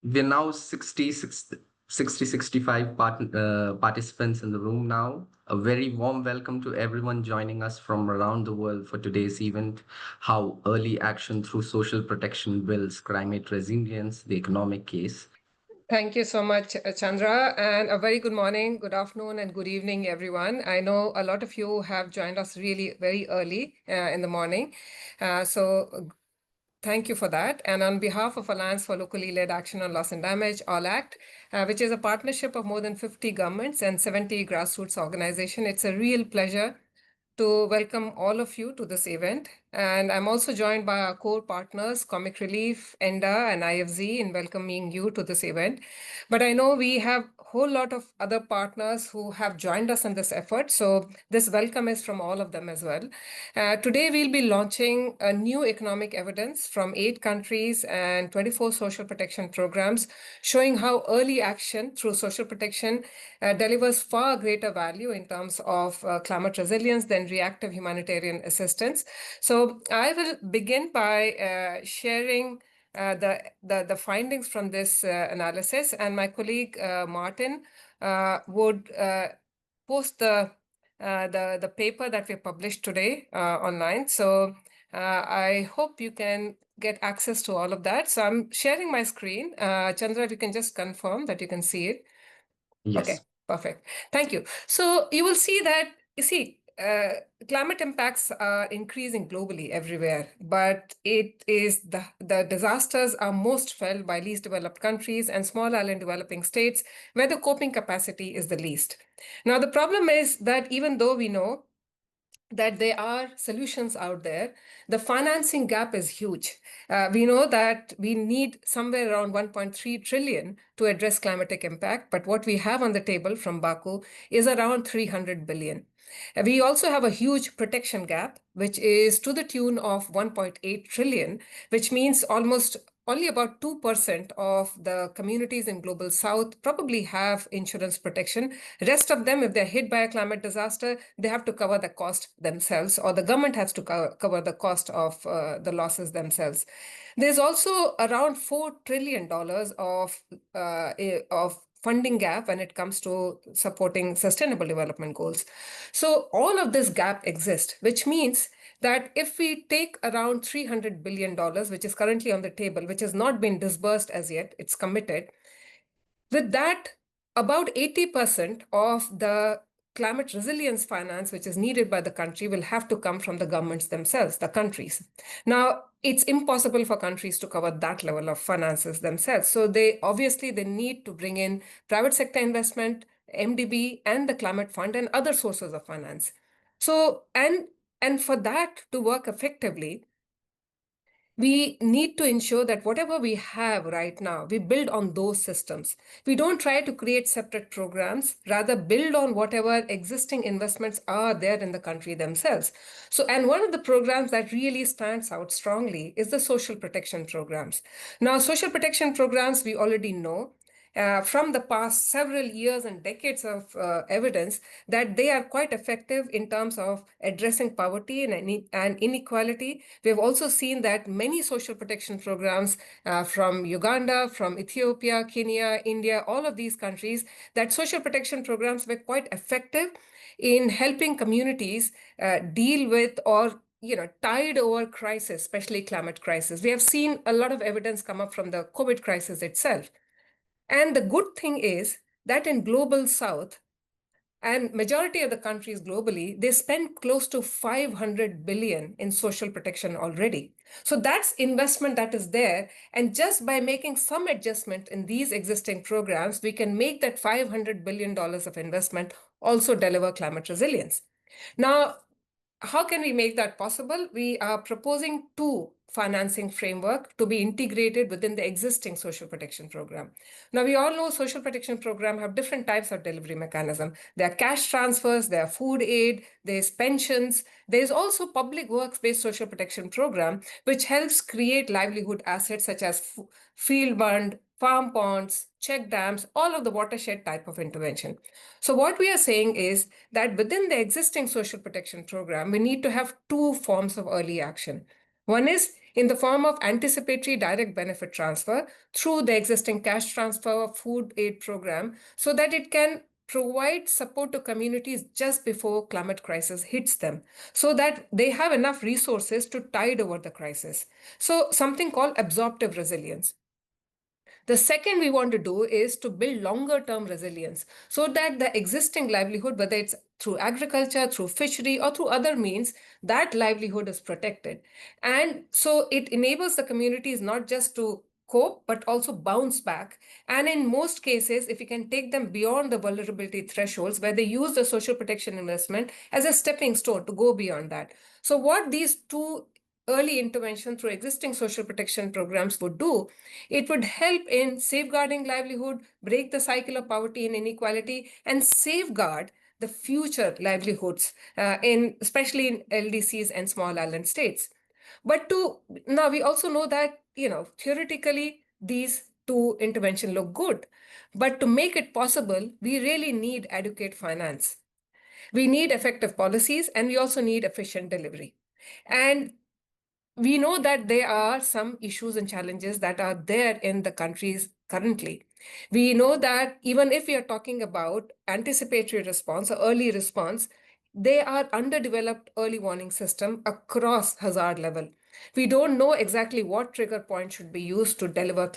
We're now 65 participants in the room now. A very warm welcome to everyone joining us from around the world for today's event, How Early Action Through Social Protection Builds Climate Resilience, the Economic Case. Thank you so much, Chandra, and a very good morning, good afternoon, and good evening, everyone. I know a lot of you have joined us really very early in the morning. So thank you for that. And on behalf of Alliance for Locally Led Action on Loss and Damage, ALLACT, which is a partnership of more than 50 governments and 70 grassroots organizations, it's a real pleasure to welcome all of you to this event. And I'm also joined by our core partners, Comic Relief, ENDA, and IFZ, in welcoming you to this event. But I know we have a whole lot of other partners who have joined us in this effort. So this welcome is from all of them as well. Today, we'll be launching a new economic evidence from 8 countries and 24 social protection programs, showing how early action through social protection delivers far greater value in terms of climate resilience than reactive humanitarian assistance. So I will begin by sharing the findings from this analysis, and my colleague Martin would post the paper that we published today online. So I hope you can get access to all of that. So I'm sharing my screen. Chandra, if you can just confirm that you can see it. Yes. Okay, perfect. Thank you. So you will see that, climate impacts are increasing globally everywhere, but it is the disasters are most felt by least developed countries and small island developing states where the coping capacity is the least. Now, the problem is that even though we know that there are solutions out there, the financing gap is huge. We know that we need somewhere around 1.3 trillion to address climatic impact, but what we have on the table from Baku is around 300 billion. We also have a huge protection gap, which is to the tune of 1.8 trillion, which means almost only about 2% of the communities in Global South probably have insurance protection. Rest of them, if they're hit by a climate disaster, they have to cover the cost themselves, or the government has to cover the cost of the losses themselves. There's also around $4 trillion of funding gap when it comes to supporting sustainable development goals. So all of this gap exists, which means that if we take around $300 billion, which is currently on the table, which has not been disbursed as yet, it's committed, with that, about 80% of the climate resilience finance, which is needed by the country, will have to come from the governments themselves, the countries. Now, it's impossible for countries to cover that level of finances themselves. So they need to bring in private sector investment, MDB, and the climate fund and other sources of finance. So, and for that to work effectively, we need to ensure that whatever we have right now, we build on those systems. We don't try to create separate programs, rather build on whatever existing investments are there in the country themselves. So, and one of the programs that really stands out strongly is the social protection programs. Now, social protection programs, we already know from the past several years and decades of evidence that they are quite effective in terms of addressing poverty and inequality. We've also seen that many social protection programs from Uganda, from Ethiopia, Kenya, India, all of these countries, that social protection programs were quite effective in helping communities deal with or tide over crisis, especially climate crisis. We have seen a lot of evidence come up from the COVID crisis itself. And the good thing is that in Global South, and majority of the countries globally, they spend close to 500 billion in social protection already. So that's investment that is there. And just by making some adjustment in these existing programs, we can make that $500 billion of investment also deliver climate resilience. Now, how can we make that possible? We are proposing 2 financing framework to be integrated within the existing social protection program. Now, we all know social protection program have different types of delivery mechanism. There are cash transfers, there are food aid, there's pensions. There's also public works-based social protection program, which helps create livelihood assets such as field bund, farm ponds, check dams, all of the watershed type of intervention. So what we are saying is that within the existing social protection program, we need to have 2 forms of early action. One is in the form of anticipatory direct benefit transfer through the existing cash transfer food aid program so that it can provide support to communities just before climate crisis hits them so that they have enough resources to tide over the crisis. So something called absorptive resilience. The second we want to do is to build longer term resilience so that the existing livelihood, whether it's through agriculture, through fishery, or through other means, that livelihood is protected. And so it enables the communities not just to cope, but also bounce back. And in most cases, if we can take them beyond the vulnerability thresholds, where they use the social protection investment as a stepping stone to go beyond that. So, what these two early intervention through existing social protection programs would do, it would help in safeguarding livelihood, break the cycle of poverty and inequality, and safeguard the future livelihoods, especially in LDCs and small island states. But now we also know that, theoretically, these two interventions look good. But to make it possible, we really need adequate finance. We need effective policies, and we also need efficient delivery. And we know that there are some issues and challenges that are there in the countries currently. We know that even if we are talking about anticipatory response or early response, they are underdeveloped early warning system across hazard level. We don't know exactly what trigger point should be used to deliver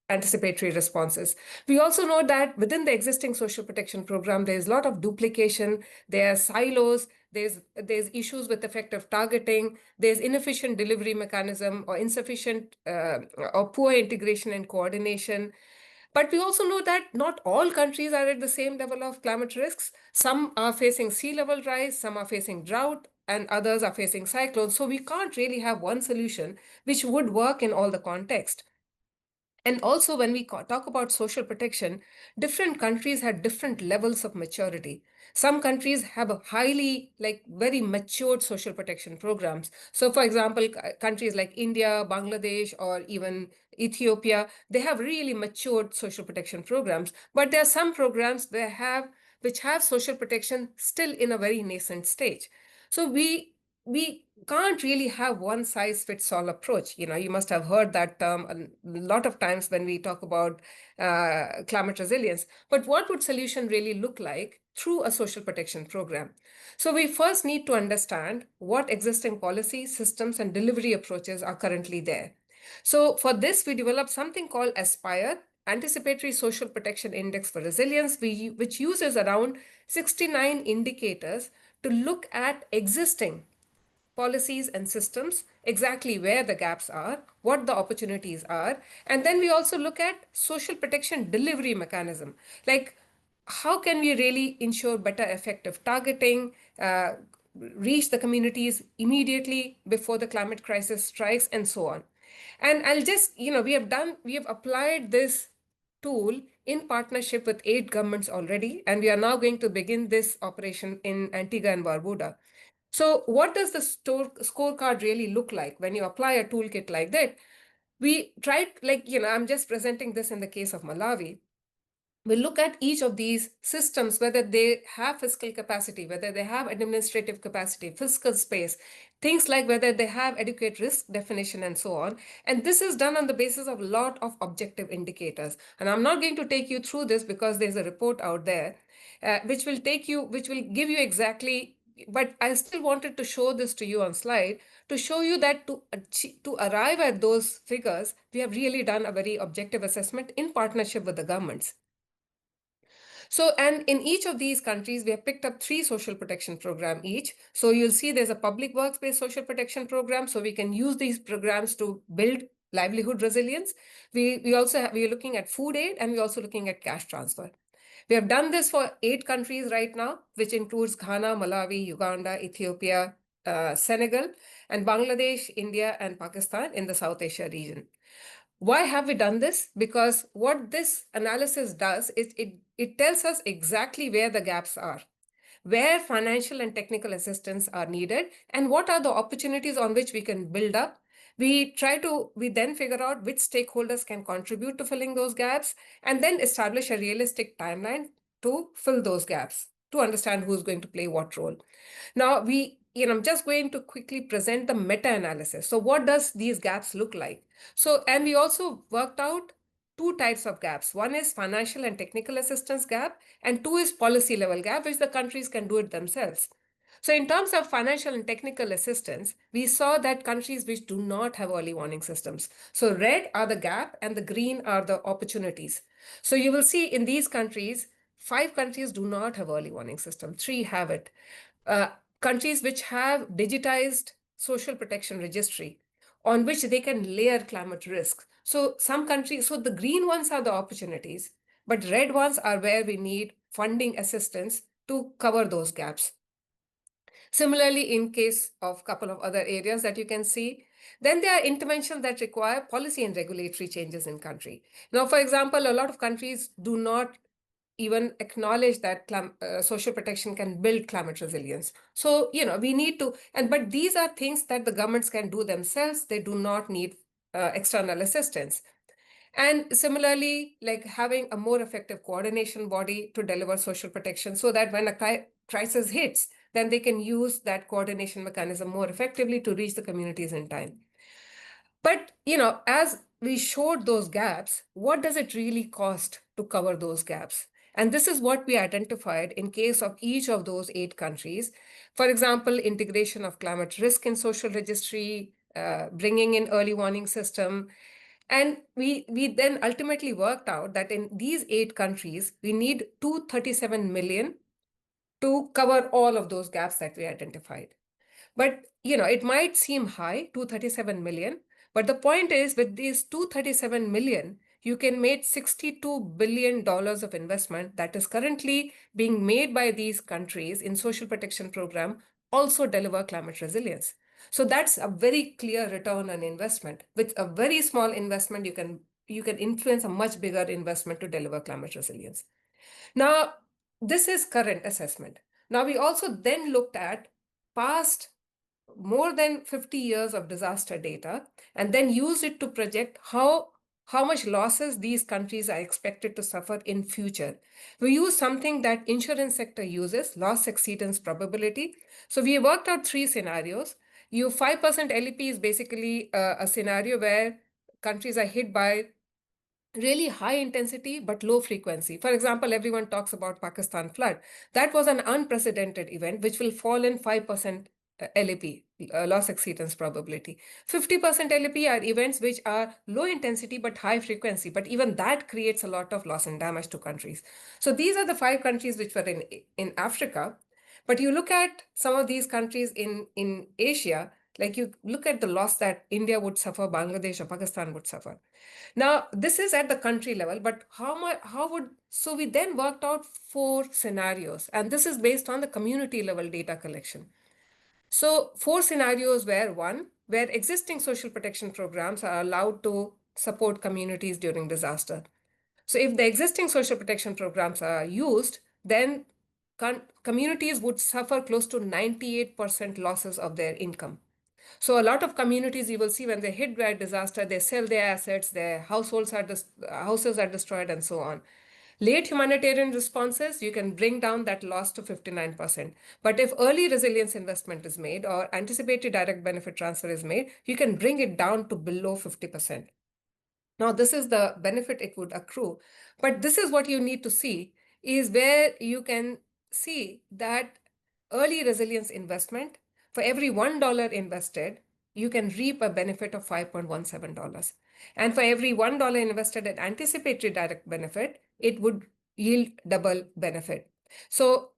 anticipatory responses. We also know that within the existing social protection program, there's a lot of duplication, there are silos, there's issues with effective targeting, there's inefficient delivery mechanism or insufficient or poor integration and coordination. But we also know that not all countries are at the same level of climate risks. Some are facing sea level rise, some are facing drought, and others are facing cyclones. So we can't really have one solution which would work in all the context. And also, when we talk about social protection, different countries have different levels of maturity. Some countries have a highly, very matured social protection programs. So, for example, countries like India, Bangladesh, or even Ethiopia, they have really matured social protection programs. But there are some programs which have social protection still in a very nascent stage. So we can't really have one size fits all approach. You must have heard that term a lot of times when we talk about climate resilience. But what would solution really look like through a social protection program? So we first need to understand what existing policies, systems, and delivery approaches are currently there. So for this, we developed something called Aspire, Anticipatory Social Protection Index for Resilience, which uses around 69 indicators to look at existing policies and systems, exactly where the gaps are, what the opportunities are. And then we also look at social protection delivery mechanism, like how can we really ensure better effective targeting, reach the communities immediately before the climate crisis strikes, and so on. And I'll just, we have applied this tool in partnership with 8 governments already, and we are now going to begin this operation in Antigua and Barbuda. So what does the scorecard really look like when you apply a toolkit like that? We tried, I'm just presenting this in the case of Malawi. We look at each of these systems, whether they have fiscal capacity, whether they have administrative capacity, fiscal space, things like whether they have adequate risk definition and so on. And this is done on the basis of a lot of objective indicators. And I'm not going to take you through this because there's a report out there which will give you exactly, but I still wanted to show this to you on slide to show you that to arrive at those figures, we have really done a very objective assessment in partnership with the governments. So, and in each of these countries, we have picked up 3 social protection program each. So you'll see there's a public works-based social protection program. So we can use these programs to build livelihood resilience. We are looking at food aid, and we're also looking at cash transfer. We have done this for 8 countries right now, which includes Ghana, Malawi, Uganda, Ethiopia, Senegal, and Bangladesh, India, and Pakistan in the South Asia region. Why have we done this? Because what this analysis does is it tells us exactly where the gaps are, where financial and technical assistance are needed, and what are the opportunities on which we can build up. We then figure out which stakeholders can contribute to filling those gaps, and then establish a realistic timeline to fill those gaps, to understand who's going to play what role. Now, I'm just going to quickly present the meta-analysis. So what does these gaps look like? So, and we also worked out two types of gaps. One is financial and technical assistance gap, and two is policy level gap, which the countries can do it themselves. So in terms of financial and technical assistance, we saw that countries which do not have early warning systems. So red are the gap and the green are the opportunities. So you will see in these countries, 5 countries do not have early warning system, 3 have it. Uh, Countries which have digitized social protection registry on which they can layer climate risk. So some countries, so the green ones are the opportunities, but red ones are where we need funding assistance to cover those gaps. Similarly, in case of a couple of other areas that you can see, then there are interventions that require policy and regulatory changes in country. Now, for example, a lot of countries do not even acknowledge that social protection can build climate resilience. So, we need to, but these are things that the governments can do themselves. They do not need external assistance. And similarly, like having a more effective coordination body to deliver social protection so that when a crisis hits, then they can use that coordination mechanism more effectively to reach the communities in time. But, as we showed those gaps, what does it really cost to cover those gaps? And this is what we identified in case of each of those 8 countries. For example, integration of climate risk in social registry, bringing in early warning system. And we then ultimately worked out that in these 8 countries, we need 237 million to cover all of those gaps that we identified. But it might seem high, 237 million. But the point is, with these 237 million, you can make $62 billion of investment that is currently being made by these countries in social protection program, also deliver climate resilience. So that's a very clear return on investment. With a very small investment, you can influence a much bigger investment to deliver climate resilience. Now, this is current assessment. Now, we also then looked at past more than 50 years of disaster data and then used it to project how much losses these countries are expected to suffer in future. We use something that insurance sector uses, loss exceedance probability. So we worked out 3 scenarios. 5% LEP is basically a scenario where countries are hit by really high intensity but low frequency. For example, everyone talks about Pakistan flood. That was an unprecedented event which will fall in 5% LAP, loss exceedance probability. 50% LAP are events which are low intensity but high frequency, but even that creates a lot of loss and damage to countries. So these are the 5 countries which were in Africa. But you look at some of these countries in Asia, like you look at the loss that India would suffer, Bangladesh or Pakistan would suffer. Now, this is at the country level, but so we then worked out 4 scenarios, and this is based on the community level data collection. So 4 scenarios were: one, where existing social protection programs are allowed to support communities during disaster. So if the existing social protection programs are used, then communities would suffer close to 98% losses of their income. So a lot of communities, you will see when they hit by disaster, they sell their assets, their houses are destroyed, and so on. Late humanitarian responses, you can bring down that loss to 59%. But if early resilience investment is made or anticipated direct benefit transfer is made, you can bring it down to below 50%. Now, this is the benefit it would accrue. But this is what you need to see, is where you can see that early resilience investment, for every $1 invested, you can reap a benefit of $5.17. And for every $1 invested at anticipatory direct benefit, it would yield double benefit. So,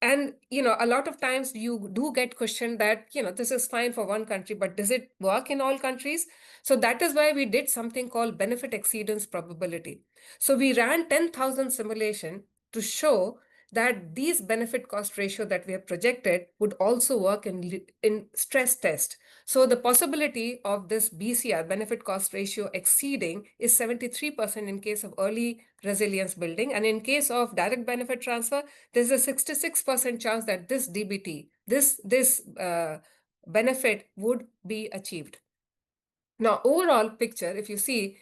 and a lot of times you do get questioned that, this is fine for one country, but does it work in all countries? So that is why we did something called benefit exceedance probability. So we ran 10,000 simulation to show that these benefit cost ratio that we have projected would also work in stress test. So the possibility of this BCR, benefit cost ratio, exceeding is 73% in case of early resilience building. And in case of direct benefit transfer, there's a 66% chance that this DBT, this benefit would be achieved. Now, overall picture, if you see,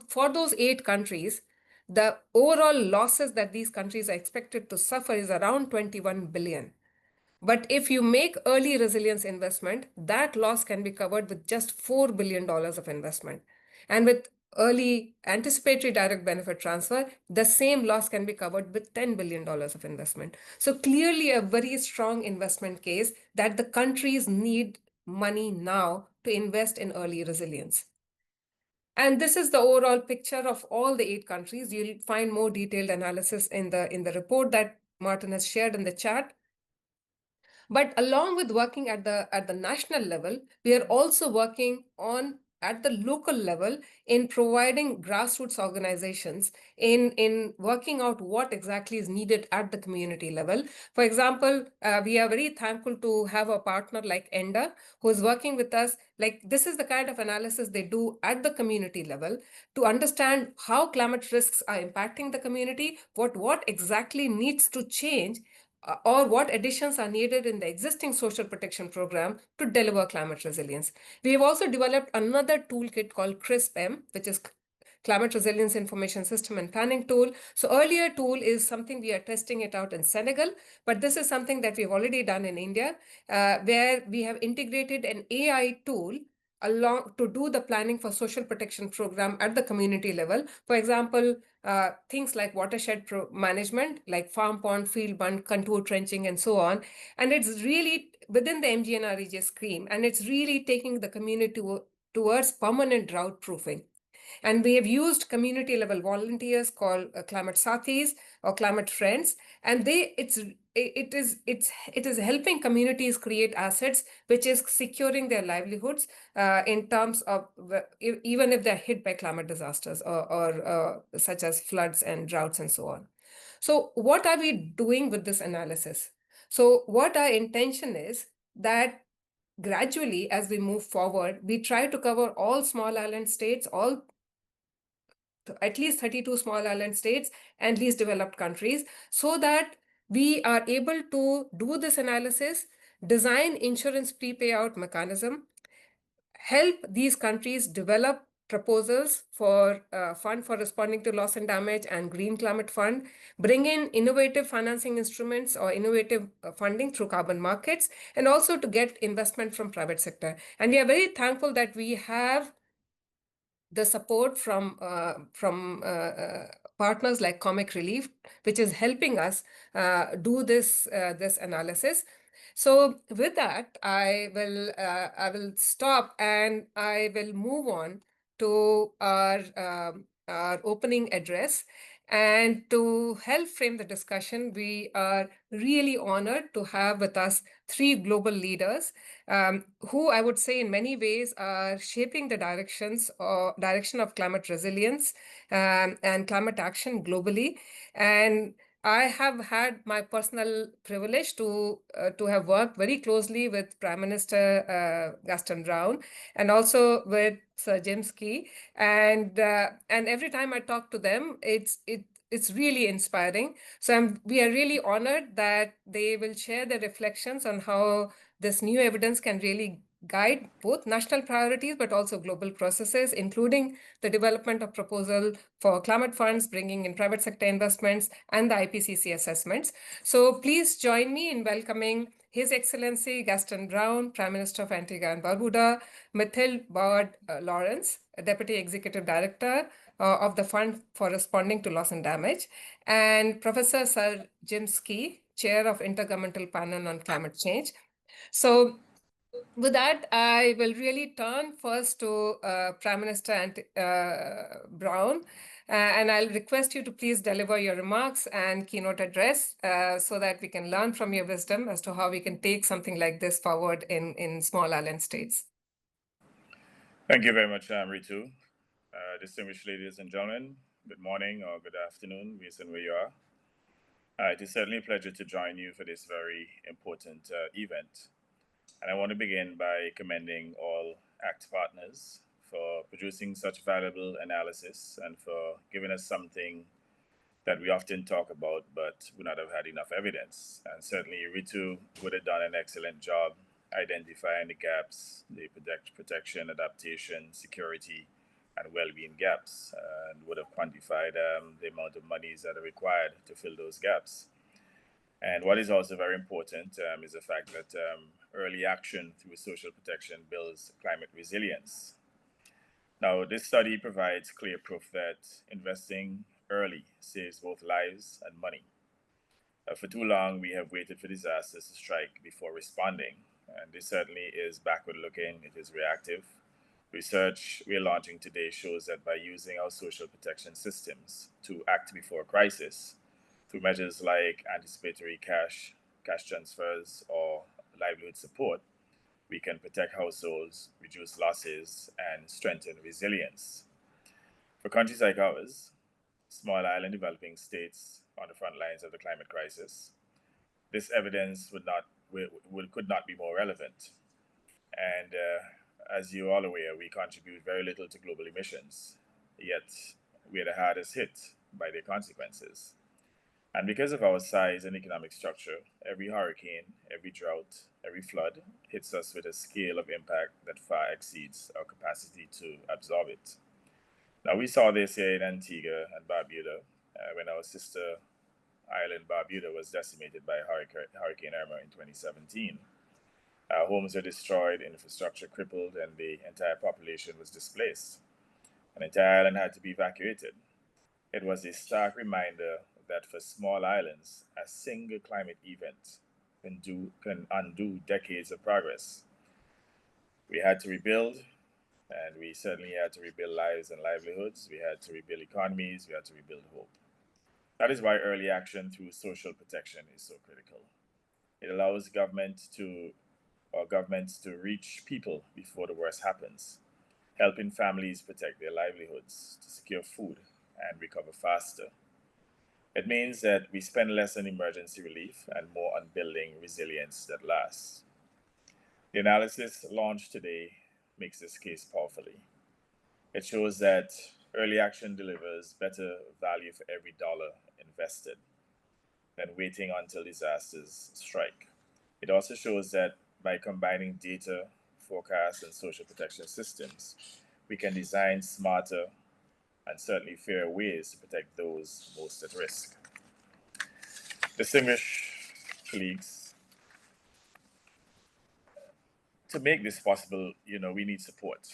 for those 8 countries, the overall losses that these countries are expected to suffer is around 21 billion. But if you make early resilience investment, that loss can be covered with just $4 billion of investment. And with early anticipatory direct benefit transfer, the same loss can be covered with $10 billion of investment. So clearly a very strong investment case that the countries need money now to invest in early resilience. And this is the overall picture of all the 8 countries. You'll find more detailed analysis in the report that Martin has shared in the chat. But along with working at the national level, we are also working on at the local level in providing grassroots organizations in working out what exactly is needed at the community level. For example, we are very thankful to have a partner like ENDA who is working with us. Like, this is the kind of analysis they do at the community level to understand how climate risks are impacting the community, what exactly needs to change, or what additions are needed in the existing social protection program to deliver climate resilience. We have also developed another toolkit called CRISP-M, which is Climate Resilience Information System and Planning Tool. So earlier tool is something we are testing it out in Senegal, but this is something that we've already done in India, where we have integrated an AI tool along to do the planning for social protection program at the community level. For example, things like watershed management, like farm pond, field bund, contour trenching, and so on. And it's really within the MGNREJ scheme, and it's really taking the community towards permanent drought proofing. And we have used community level volunteers called climate sathis or climate friends, and it is helping communities create assets, which is securing their livelihoods in terms of even if they're hit by climate disasters or such as floods and droughts and so on. So what are we doing with this analysis? So what our intention is that gradually, as we move forward, we try to cover all small island states, at least 32 small island states and least developed countries, so that we are able to do this analysis, design insurance pre-payout mechanism, help these countries develop proposals for fund for responding to loss and damage and green climate fund, bring in innovative financing instruments or innovative funding through carbon markets, and also to get investment from private sector. And we are very thankful that we have the support from partners like Comic Relief, which is helping us do this analysis. So with that, I will stop and I will move on to our opening address. And to help frame the discussion, we are really honored to have with us 3 global leaders who I would say in many ways are shaping the direction of climate resilience and climate action globally. And I have had my personal privilege to have worked very closely with Prime Minister Gaston Browne and also with Sir Jim Skea. And every time I talk to them, it's really inspiring. So we are really honored that they will share their reflections on how this new evidence can really guide both national priorities, but also global processes, including the development of proposal for climate funds, bringing in private sector investments, and the IPCC assessments. So please join me in welcoming His Excellency Gaston Browne, Prime Minister of Antigua and Barbuda, Mathilde Bard Lawrence, Deputy Executive Director of the Fund for Responding to Loss and Damage, and Professor Sir Jim Skea, Chair of Intergovernmental Panel on Climate Change. So with that, I will really turn first to Prime Minister Browne, and I'll request you to please deliver your remarks and keynote address so that we can learn from your wisdom as to how we can take something like this forward in small island states. Thank you very much, Ritu. Distinguished ladies and gentlemen, good morning or good afternoon, based on where you are. It is certainly a pleasure to join you for this very important event. And I want to begin by commending all ACT partners for producing such valuable analysis and for giving us something that we often talk about, but we not have had enough evidence. And certainly Ritu would have done an excellent job identifying the gaps, the protection, adaptation, security, and well-being gaps, and would have quantified the amount of monies that are required to fill those gaps. And what is also very important is the fact that early action through social protection builds climate resilience. Now, this study provides clear proof that investing early saves both lives and money. For too long, we have waited for disasters to strike before responding, and this certainly is backward looking, it is reactive. Research we're launching today shows that by using our social protection systems to act before crisis, through measures like anticipatory cash transfers, or livelihood support, we can protect households, reduce losses, and strengthen resilience. For countries like ours, small island developing states on the front lines of the climate crisis, this evidence could not be more relevant. And as you are all aware, we contribute very little to global emissions, yet we are the hardest hit by their consequences. And because of our size and economic structure, every hurricane, every drought, every flood hits us with a scale of impact that far exceeds our capacity to absorb it. Now, we saw this here in Antigua and Barbuda when our sister island Barbuda was decimated by Hurricane Irma in 2017. Homes were destroyed, infrastructure crippled, and the entire population was displaced. An entire island had to be evacuated. It was a stark reminder that for small islands, a single climate event can undo decades of progress. We had to rebuild, and we certainly had to rebuild lives and livelihoods. We had to rebuild economies. We had to rebuild hope. That is why early action through social protection is so critical. It allows governments to reach people before the worst happens, helping families protect their livelihoods, to secure food, and recover faster. It means that we spend less on emergency relief and more on building resilience that lasts. The analysis launched today makes this case powerfully. It shows that early action delivers better value for every dollar invested than waiting until disasters strike. It also shows that by combining data, forecasts, and social protection systems, we can design smarter and certainly fairer ways to protect those most at risk. Distinguished colleagues, to make this possible, we need support.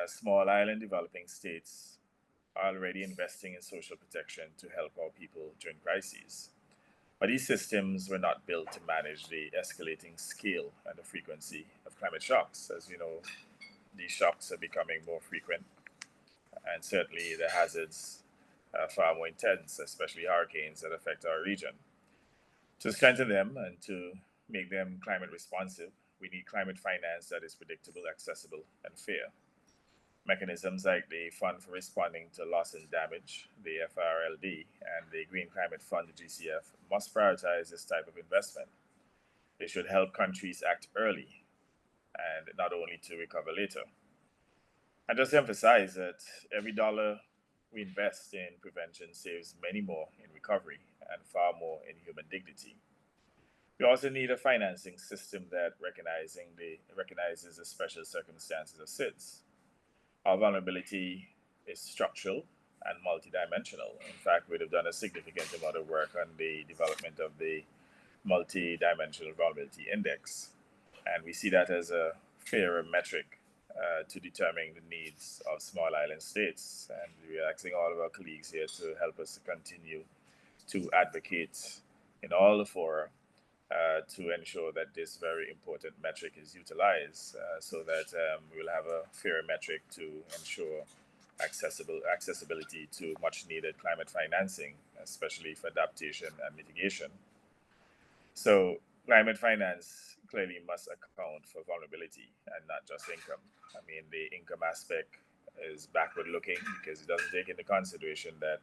Small island developing states are already investing in social protection to help our people during crises. But these systems were not built to manage the escalating scale and the frequency of climate shocks. As you know, these shocks are becoming more frequent, and certainly the hazards are far more intense, especially hurricanes that affect our region. To strengthen them and to make them climate responsive, we need climate finance that is predictable, accessible, and fair. Mechanisms like the Fund for Responding to Loss and Damage, the FRLD, and the Green Climate Fund, the GCF, must prioritize this type of investment. They should help countries act early and not only to recover later. And just to emphasize that every dollar we invest in prevention saves many more in recovery and far more in human dignity. We also need a financing system that recognizes the special circumstances of SIDS. Our vulnerability is structural and multidimensional. In fact, we'd have done a significant amount of work on the development of the multidimensional vulnerability index. And we see that as a fairer metric to determine the needs of small island states. And we're asking all of our colleagues here to help us to continue to advocate in all the fora to ensure that this very important metric is utilized so that we'll have a fair metric to ensure accessibility to much needed climate financing, especially for adaptation and mitigation. So climate finance clearly must account for vulnerability and not just income. I mean, the income aspect is backward looking because it doesn't take into consideration that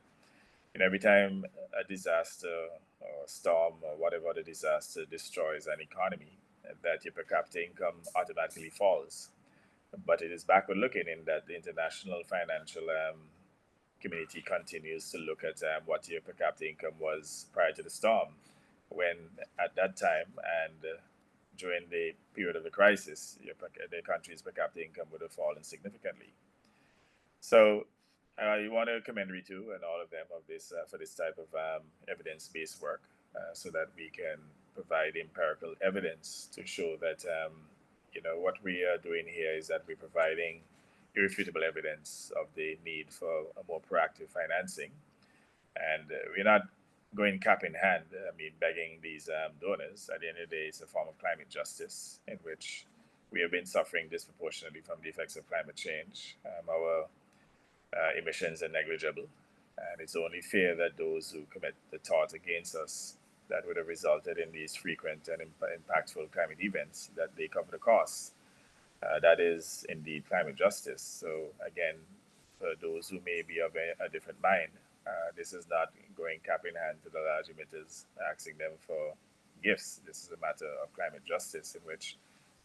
every time a disaster or storm or whatever the disaster destroys an economy, that your per capita income automatically falls. But it is backward looking in that the international financial community continues to look at what your per capita income was prior to the storm, when at that time and during the period of the crisis, the country's per capita income would have fallen significantly. So you want to commend Ritu and all of them of this for this type of evidence-based work. so that we can provide empirical evidence to show that what we are doing here is that we're providing irrefutable evidence of the need for a more proactive financing. And we're not going cap in hand, begging these donors. At the end of the day, it's a form of climate justice in which we have been suffering disproportionately from the effects of climate change. Our emissions are negligible, and it's only fair that those who commit the tort against us that would have resulted in these frequent and impactful climate events, that they cover the costs. That is indeed climate justice. So again, for those who may be of a different mind, this is not going cap in hand to the large emitters, asking them for gifts. This is a matter of climate justice in which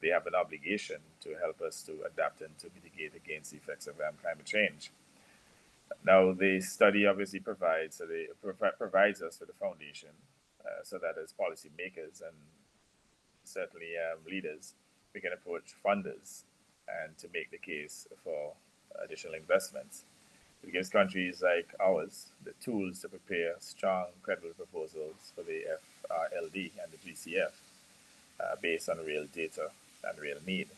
they have an obligation to help us to adapt and to mitigate against the effects of climate change. Now, the study obviously provides us with a foundation so that as policymakers and certainly leaders, we can approach funders and to make the case for additional investments. It gives countries like ours the tools to prepare strong, credible proposals for the FRLD and the GCF based on real data and real need.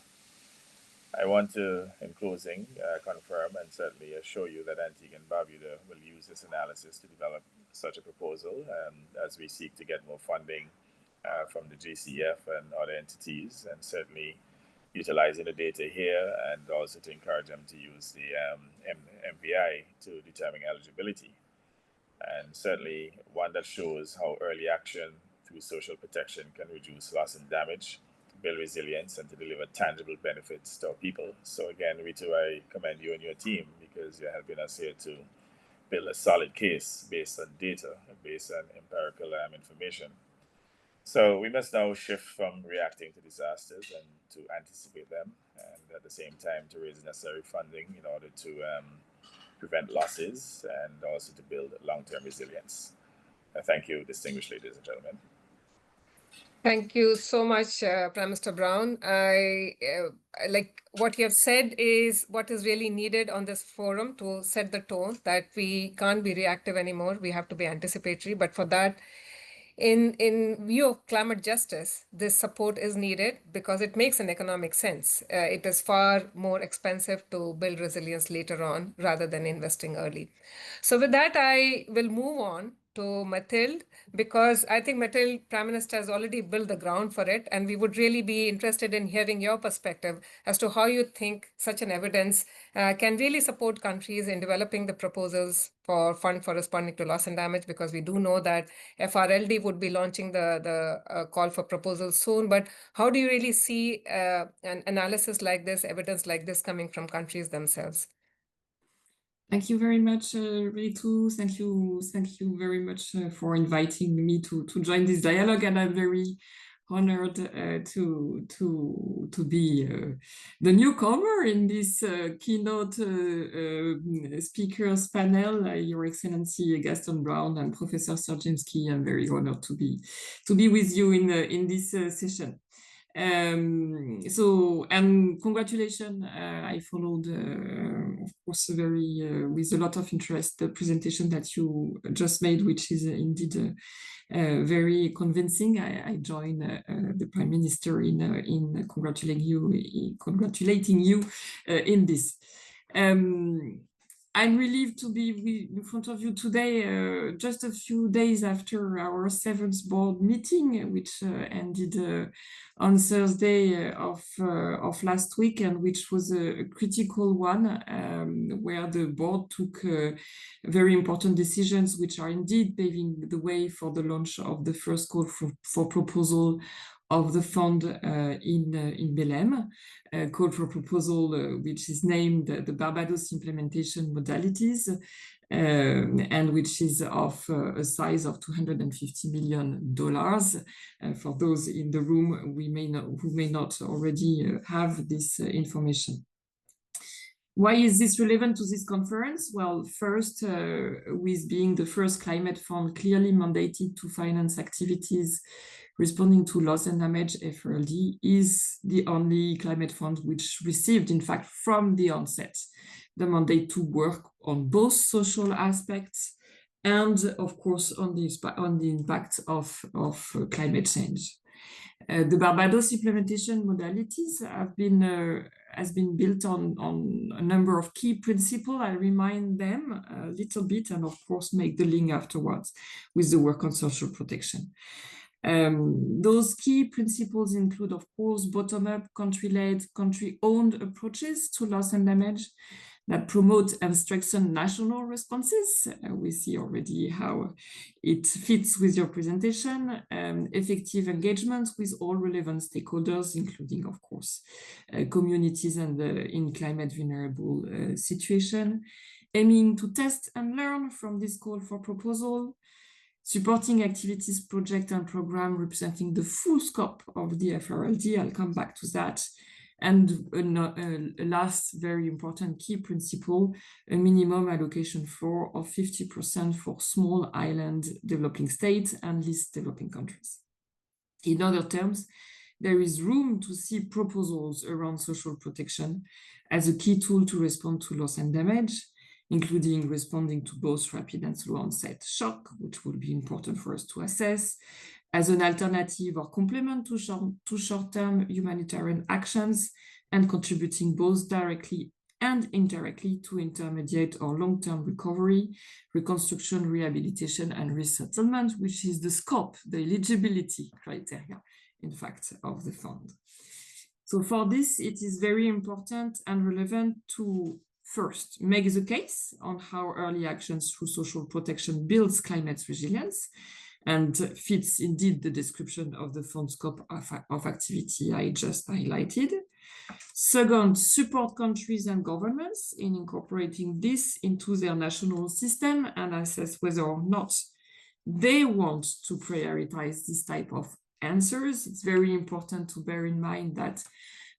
I want to, in closing, confirm and certainly assure you that Antigua and Barbuda will use this analysis to develop such a proposal as we seek to get more funding from the GCF and other entities, and certainly utilizing the data here and also to encourage them to use the MVI to determine eligibility. And certainly one that shows how early action through social protection can reduce loss and damage, build resilience, and to deliver tangible benefits to our people. So again, Ritu, I commend you and your team because you're helping us here to build a solid case based on data, based on empirical information. So we must now shift from reacting to disasters and to anticipate them, and at the same time to raise necessary funding in order to prevent losses and also to build long-term resilience. Thank you, distinguished ladies and gentlemen. Thank you so much, Prime Minister Browne. I like what you have said is what is really needed on this forum to set the tone that we can't be reactive anymore. We have to be anticipatory. But for that, in view of climate justice, this support is needed because it makes an economic sense. It is far more expensive to build resilience later on rather than investing early. So with that, I will move on to Mathilde, because I think Mathilde, Prime Minister, has already built the ground for it, and we would really be interested in hearing your perspective as to how you think such an evidence can really support countries in developing the proposals for fund for responding to loss and damage, because we do know that FRLD would be launching the call for proposals soon. But how do you really see an analysis like this, evidence like this coming from countries themselves? Thank you very much, Ritu. Thank you very much for inviting me to join this dialogue, and I'm very honored to be the newcomer in this keynote speakers panel. Your Excellency Gaston, Browne, and Professor Sarczynski. I'm very honored to be with you in this session. And congratulations. I followed, of course, with a lot of interest the presentation that you just made, which is indeed very convincing. I join the Prime Minister in congratulating you in this. I'm relieved to be in front of you today, just a few days after our 7th board meeting, which ended on Thursday of last week, and which was a critical one, where the board took very important decisions, which are indeed paving the way for the launch of the first call for proposal of the fund in Belém, call for proposal which is named the Barbados Implementation Modalities, and which is of a size of $250 million. For those in the room who may not already have this information. Why is this relevant to this conference? Well, first, with being the first climate fund clearly mandated to finance activities responding to loss and damage, FRLD is the only climate fund which received, in fact, from the onset, the mandate to work on both social aspects and of course on the impact of climate change. The Barbados implementation modalities has been built on a number of key principles. I remind them a little bit, and of course make the link afterwards with the work on social protection. Those key principles include, of course, bottom-up, country-led, country-owned approaches to loss and damage that promote and strengthen national responses. We see already how it fits with your presentation. Effective engagement with all relevant stakeholders, including, of course, communities and in climate vulnerable situation, aiming to test and learn from this call for proposal, supporting activities, project and program representing the full scope of the FRLD. I'll come back to that. And a last very important key principle, a minimum allocation of 50% for small island developing states and least developing countries. In other terms, there is room to see proposals around social protection as a key tool to respond to loss and damage, including responding to both rapid and slow onset shock, which will be important for us to assess, as an alternative or complement to short-term humanitarian actions, and contributing both directly and indirectly to intermediate or long-term recovery, reconstruction, rehabilitation, and resettlement, which is the scope, the eligibility criteria, in fact, of the fund. So for this, it is very important and relevant to first make the case on how early actions through social protection builds climate resilience, and fits indeed the description of the fund scope of activity I just highlighted. Second, support countries and governments in incorporating this into their national system and assess whether or not they want to prioritize this type of answers. It's very important to bear in mind that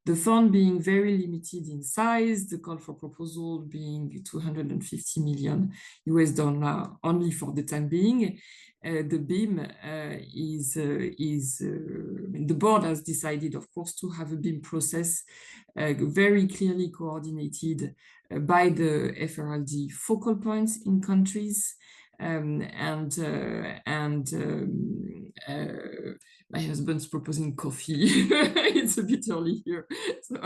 the fund being very limited in size, the call for proposal being $250 million only for the time being, the BIM the board has decided, of course, to have a BIM process very clearly coordinated by the FRLD focal points in countries. My husband's proposing coffee. It's a bit early here. So,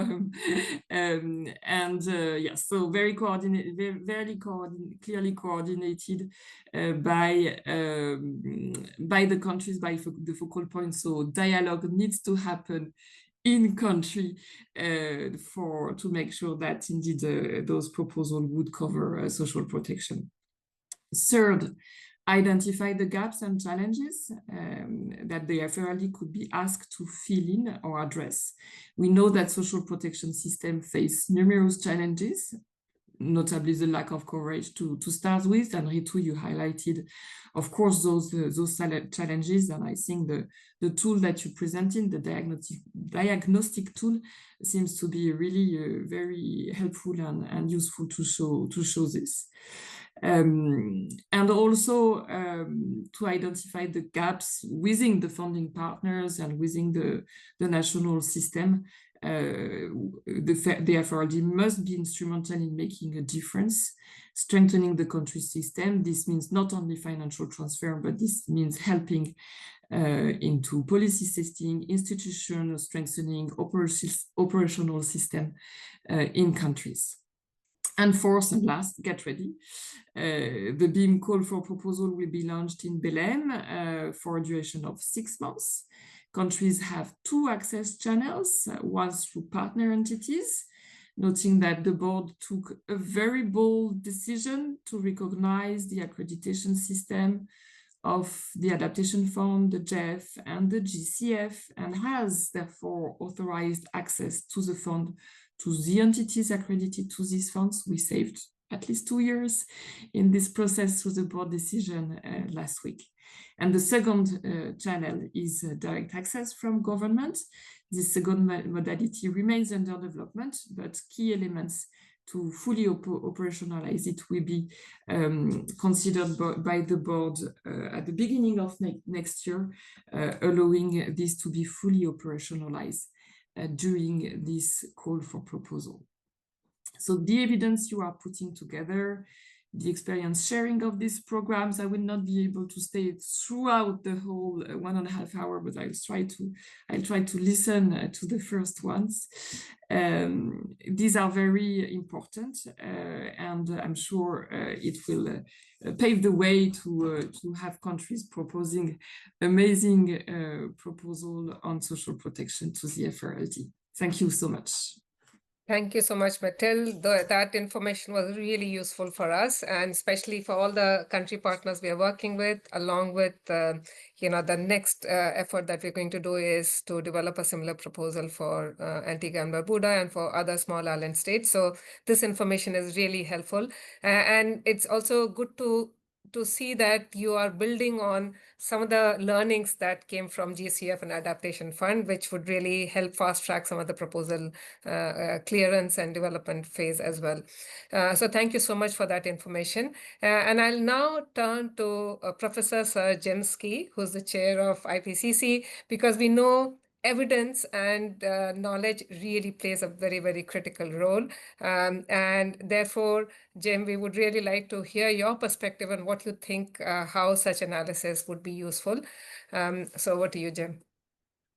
so very coordinated, very clearly coordinated by the countries, by the focal points. So dialogue needs to happen in country to make sure that indeed those proposals would cover social protection. Third, identify the gaps and challenges that the FRLD could be asked to fill in or address. We know that social protection systems face numerous challenges, notably the lack of coverage to start with, and Ritu, you highlighted, of course, those challenges, and I think the tool that you presented, the diagnostic tool, seems to be really very helpful and useful to show this. And also to identify the gaps within the funding partners and within the national system. The FRLD must be instrumental in making a difference, strengthening the country system. This means not only financial transfer, but this means helping into policy setting, institutional strengthening, operational system in countries. And fourth and last, get ready. The BIM call for proposal will be launched in Belém for a duration of 6 months. Countries have 2 access channels, one through partner entities, noting that the board took a very bold decision to recognize the accreditation system of the Adaptation Fund, the GEF, and the GCF, and has therefore authorized access to the fund to the entities accredited to these funds. We saved at least 2 years in this process through the board decision last week. And the second channel is direct access from government. This second modality remains under development, but key elements to fully operationalize it will be considered by the board at the beginning of next year, allowing this to be fully operationalized during this call for proposal. So the evidence you are putting together the experience sharing of these programs. I will not be able to stay throughout the whole 1.5 hours, but I'll try to listen to the first ones. These are very important, and I'm sure it will pave the way to have countries proposing amazing proposal on social protection to the FRLD. Thank you so much. Thank you so much, Mathilde. That information was really useful for us, and especially for all the country partners we are working with, along with the next effort that we're going to do is to develop a similar proposal for Antigua and Barbuda and for other small island states. So this information is really helpful. And it's also good to see that you are building on some of the learnings that came from GCF and Adaptation Fund, which would really help fast track some of the proposal clearance and development phase as well. So thank you so much for that information. And I'll now turn to Professor Sir Jim Skea, who's the chair of IPCC, because we know evidence and knowledge really plays a very, very critical role. And therefore, Jim, we would really like to hear your perspective on what you think, how such analysis would be useful. So over to you, Jim.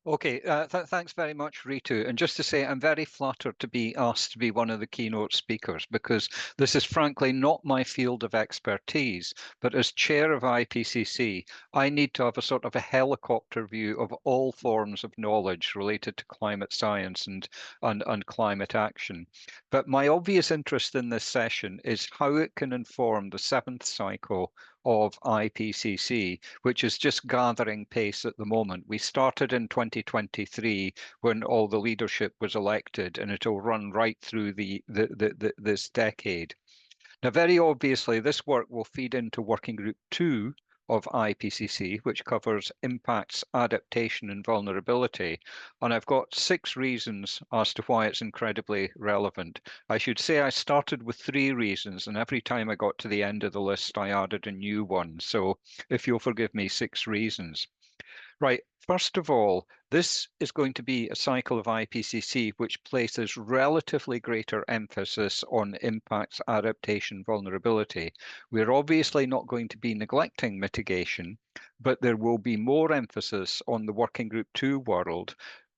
Okay, thanks very much, Ritu. And just to say, I'm very flattered to be asked to be one of the keynote speakers, because this is frankly not my field of expertise. But as chair of IPCC, I need to have a sort of a helicopter view of all forms of knowledge related to climate science and climate action. But my obvious interest in this session is how it can inform the 7th cycle of IPCC, which is just gathering pace at the moment. We started in 2023 when all the leadership was elected, and it'll run right through this decade. Now, very obviously, this work will feed into Working Group 2 of IPCC, which covers impacts, adaptation, and vulnerability. And I've got 6 reasons as to why it's incredibly relevant. I should say I started with 3 reasons, and every time I got to the end of the list, I added a new one. So if you'll forgive me, 6 reasons. Right, first of all, this is going to be a cycle of IPCC which places relatively greater emphasis on impacts, adaptation, vulnerability. We're obviously not going to be neglecting mitigation, but there will be more emphasis on the Working Group 2 world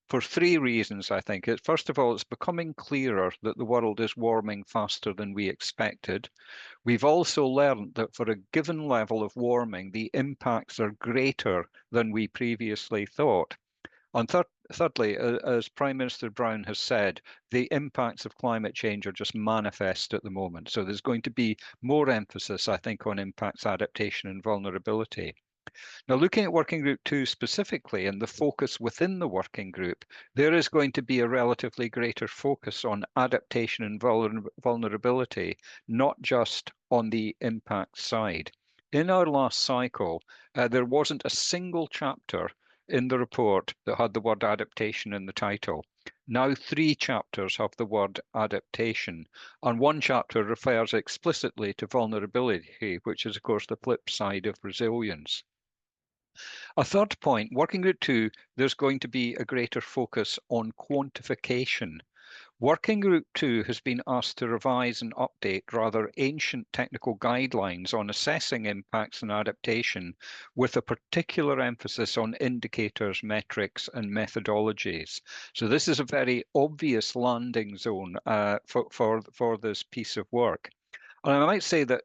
for 3 reasons, I think. First of all, it's becoming clearer that the world is warming faster than we expected. We've also learned that for a given level of warming, the impacts are greater than we previously thought. And thirdly, as Prime Minister Browne has said, the impacts of climate change are just manifest at the moment. So there's going to be more emphasis, I think, on impacts, adaptation, and vulnerability. Now, looking at Working Group 2 specifically and the focus within the working group, there is going to be a relatively greater focus on adaptation and vulnerability, not just on the impact side. In our last cycle, there wasn't a single chapter in the report that had the word adaptation in the title. Now 3 chapters have the word adaptation, and 1 chapter refers explicitly to vulnerability, which is, of course, the flip side of resilience. A third point, Working Group 2, there's going to be a greater focus on quantification. Working Group 2 has been asked to revise and update rather ancient technical guidelines on assessing impacts and adaptation, with a particular emphasis on indicators, metrics, and methodologies. So this is a very obvious landing zone for this piece of work. And I might say that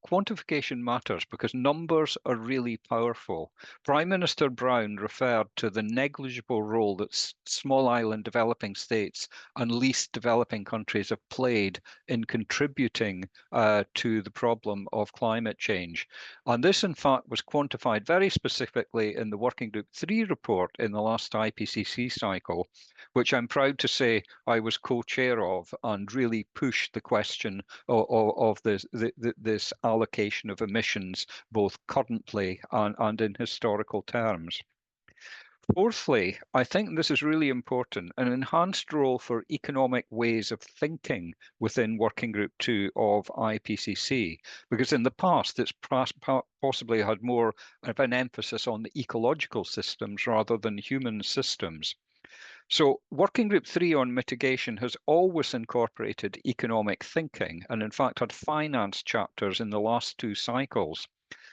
quantification matters because numbers are really powerful. Prime Minister Browne referred to the negligible role that small island developing states and least developing countries have played in contributing to the problem of climate change. And this, in fact, was quantified very specifically in the Working Group 3 report in the last IPCC cycle, which I'm proud to say I was co-chair of and really pushed the question of this allocation of emissions, both currently and in historical terms. Fourthly, I think this is really important, an enhanced role for economic ways of thinking within Working Group 2 of IPCC, because in the past it's possibly had more of an emphasis on the ecological systems rather than human systems. So Working Group 3 on mitigation has always incorporated economic thinking and in fact had finance chapters in the last 2 cycles.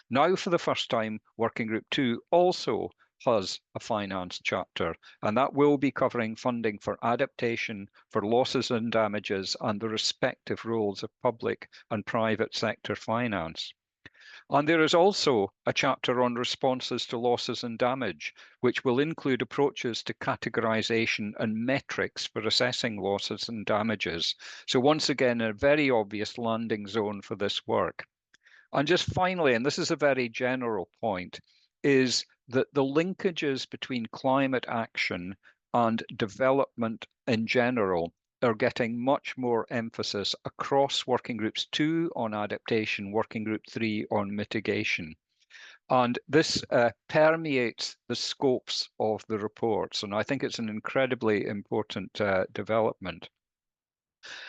Now, for the first time, Working Group 2 also has a finance chapter, and that will be covering funding for adaptation, for losses and damages, and the respective roles of public and private sector finance. And there is also a chapter on responses to losses and damage, which will include approaches to categorization and metrics for assessing losses and damages. So once again, a very obvious landing zone for this work. And just finally, and this is a very general point, is that the linkages between climate action and development in general are getting much more emphasis across Working Groups 2 on adaptation, Working Group 3 on mitigation. And this permeates the scopes of the reports. And I think it's an incredibly important development.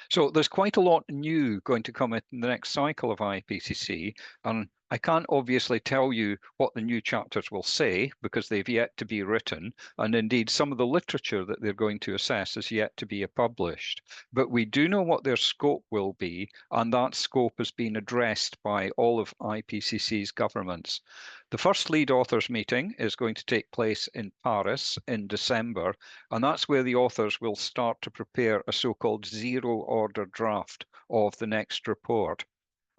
So there's quite a lot new going to come in the next cycle of IPCC, and I can't obviously tell you what the new chapters will say because they've yet to be written, and indeed some of the literature that they're going to assess is yet to be published. But we do know what their scope will be, and that scope has been addressed by all of IPCC's governments. The first lead authors meeting is going to take place in Paris in December, and that's where the authors will start to prepare a so-called zero-order draft of the next report.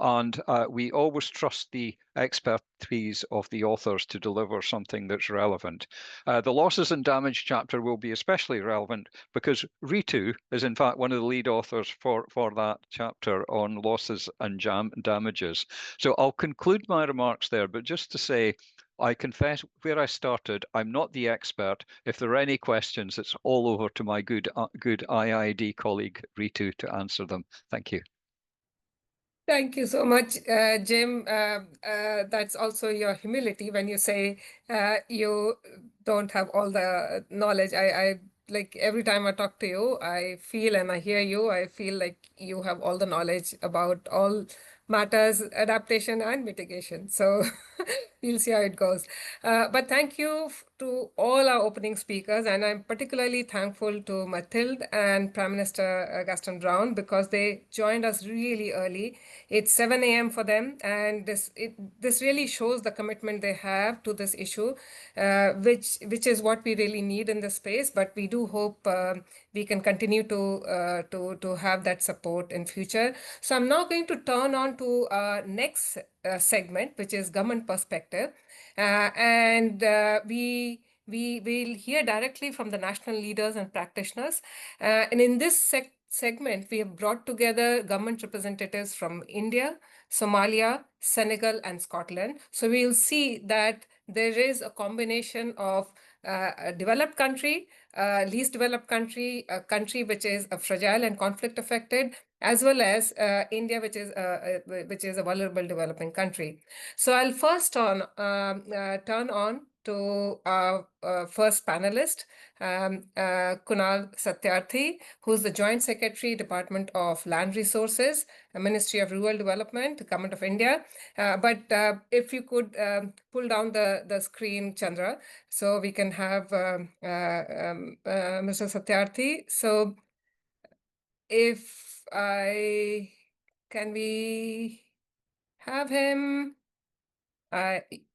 And we always trust the expertise of the authors to deliver something that's relevant. The losses and damage chapter will be especially relevant because Ritu is in fact one of the lead authors for that chapter on losses and damages. So I'll conclude my remarks there, but just to say, I confess where I started, I'm not the expert. If there are any questions, it's all over to my good IIED colleague, Ritu, to answer them. Thank you. Thank you so much, Jim. That's also your humility when you say you don't have all the knowledge. I like every time I talk to you, I feel and I hear you, I feel like you have all the knowledge about all matters, adaptation and mitigation. So we'll see how it goes. But thank you to all our opening speakers, and I'm particularly thankful to Mathilde and Prime Minister Gaston Browne because they joined us really early. It's 7 a.m. for them, and this really shows the commitment they have to this issue, which is what we really need in this space. But we do hope we can continue to have that support in future. So I'm now going to turn on to our next segment, which is government perspective, and we will hear directly from the national leaders and practitioners. And in this segment, we have brought together government representatives from India, Somalia, Senegal, and Scotland. So we'll see that there is a combination of a developed country, least developed country, a country which is fragile and conflict affected, as well as India, which is a vulnerable developing country. So I'll first turn on to our first panelist, Kunal Satyarthi, who's the Joint Secretary, Department of Land Resources, Ministry of Rural Development, Government of India. But if you could pull down the screen, Chandra, so we can have Mr. Satyarthi. So can we have him?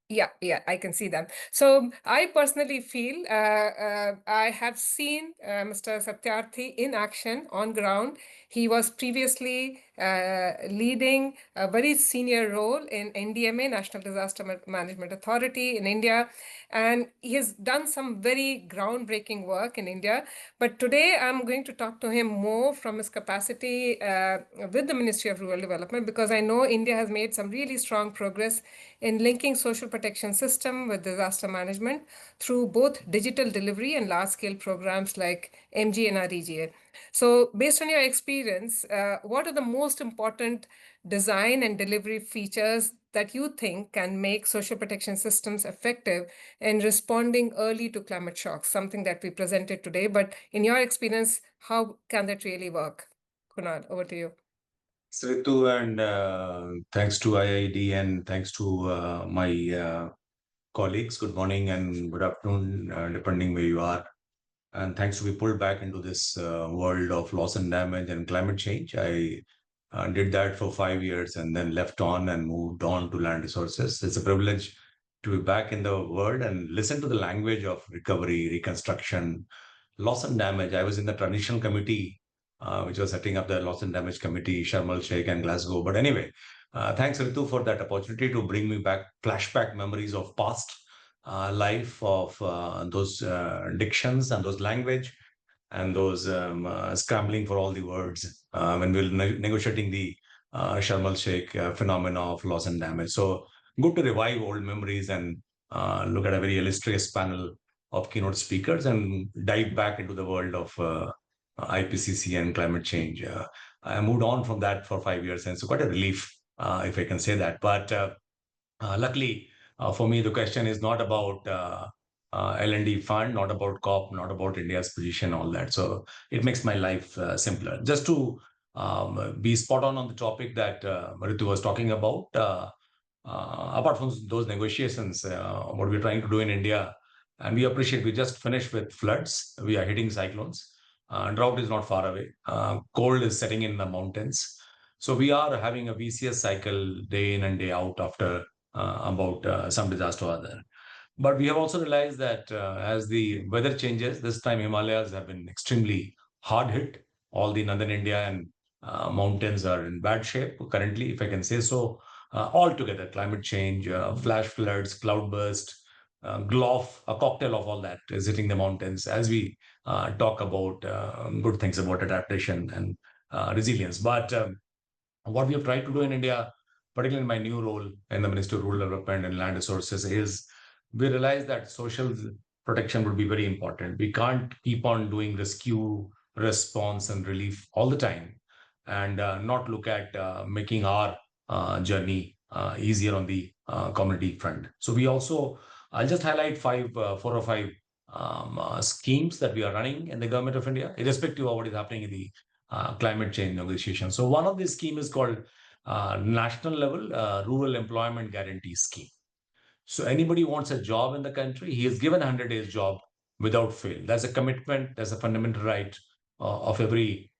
Yeah, I can see them. So I personally feel I have seen Mr. Satyarthi in action on ground. He was previously leading a very senior role in NDMA, National Disaster Management Authority in India, and he has done some very groundbreaking work in India. But today I'm going to talk to him more from his capacity with the Ministry of Rural Development, because I know India has made some really strong progress in linking social protection system with disaster management through both digital delivery and large-scale programs like MGNREGA. So based on your experience, what are the most important design and delivery features that you think can make social protection systems effective in responding early to climate shocks, something that we presented today? But in your experience, how can that really work? Kunal, over to you. Ritu, and thanks to IIED and thanks to my colleagues. Good morning and good afternoon, depending where you are. and thanks to be pulled back into this world of loss and damage and climate change. I did that for 5 years and then left on and moved on to land resources. It's a privilege to be back in the world and listen to the language of recovery, reconstruction, loss and damage. I was in the transitional committee, which was setting up the loss and damage committee, Sharm el Sheikh and Glasgow. But anyway, thanks Ritu for that opportunity to bring me back flashback memories of past life, of those dictions and those language and those scrambling for all the words when we were negotiating the Sharm el Sheikh phenomena of loss and damage. So good to revive old memories and look at a very illustrious panel of keynote speakers and dive back into the world of IPCC and climate change. I moved on from that for 5 years, and it's quite a relief, if I can say that. But luckily for me, the question is not about L&D fund, not about COP, not about India's position, all that. So it makes my life simpler. Just to be spot on the topic that Ritu was talking about, apart from those negotiations, what we're trying to do in India, and we appreciate, we just finished with floods, we are hitting cyclones, drought is not far away, cold is setting in the mountains. So we are having a VCS cycle day in and day out after about some disaster or other. But we have also realized that as the weather changes, this time Himalayas have been extremely hard hit. All the northern India and mountains are in bad shape currently, if I can say so. Altogether, climate change, flash floods, cloudburst, GLOF, a cocktail of all that is hitting the mountains as we talk about good things about adaptation and resilience. But what we have tried to do in India, particularly in my new role in the Ministry of Rural Development and Land Resources, is we realize that social protection would be very important. We can't keep on doing rescue, response, and relief all the time and not look at making our journey easier on the community front. So we also, I'll just highlight 4 or 5 schemes that we are running in the government of India, irrespective of what is happening in the climate change negotiation. So one of these schemes is called National Level Rural Employment Guarantee Scheme. So anybody who wants a job in the country, he is given a 100 days job without fail. That's a commitment, that's a fundamental right of every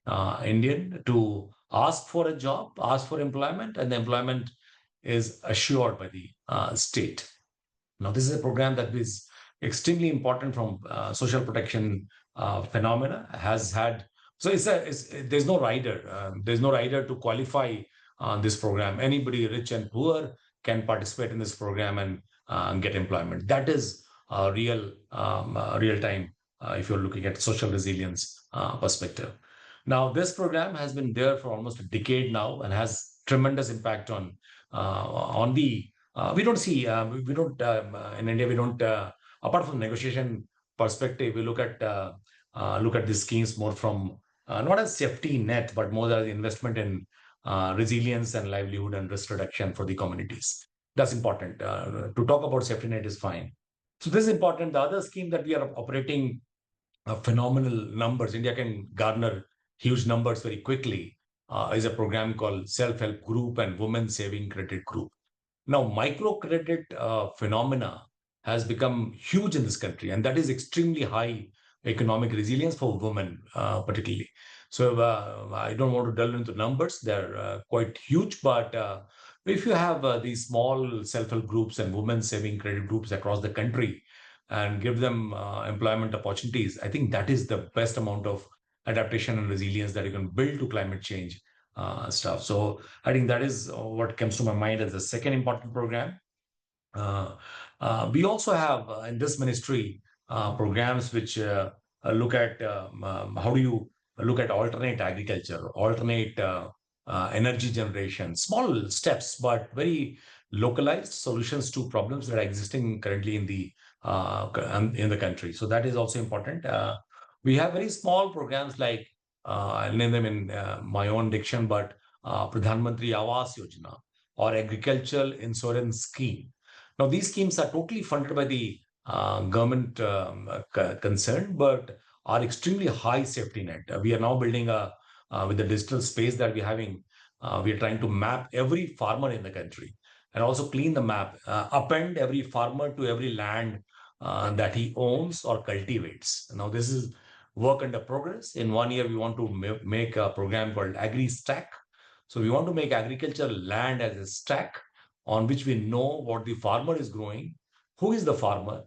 Indian to ask for a job, ask for employment, and the employment is assured by the state. Now, this is a program that is extremely important from social protection phenomena, has had. So there's no rider. There's no rider to qualify this program. Anybody, rich and poor, can participate in this program and get employment. That is real time if you're looking at social resilience perspective. Now, this program has been there for almost a decade now and has tremendous impact on the. We don't see. We don't in India. We don't. Apart from negotiation perspective, we look at these schemes more from not as safety net, but more as investment in resilience and livelihood and risk reduction for the communities. That's important. To talk about safety net is fine. So this is important. The other scheme that we are operating phenomenal numbers, India can garner huge numbers very quickly, is a program called Self-Help Group and Women Saving Credit Group. Now, microcredit phenomena has become huge in this country, and that is extremely high economic resilience for women, particularly. So I don't want to delve into numbers. They're quite huge, but if you have these small self-help groups and women saving credit groups across the country and give them employment opportunities, I think that is the best amount of adaptation and resilience that you can build to climate change stuff. So I think that is what comes to my mind as the second important program. We also have in this ministry programs which look at how do you look at alternate agriculture, alternate energy generation, small steps, but very localized solutions to problems that are existing currently in the country. So that is also important. We have very small programs like I'll name them in my own diction, but Pradhan Mantri Awas Yojana or Agricultural Insurance Scheme. Now, these schemes are totally funded by the government concerned, but are extremely high safety net. We are now building with the digital space that we're having, we are trying to map every farmer in the country and also clean the map, append every farmer to every land that he owns or cultivates. Now, this is work under progress. In 1 year, we want to make a program called AgriStack. So we want to make agricultural land as a stack on which we know what the farmer is growing, who is the farmer,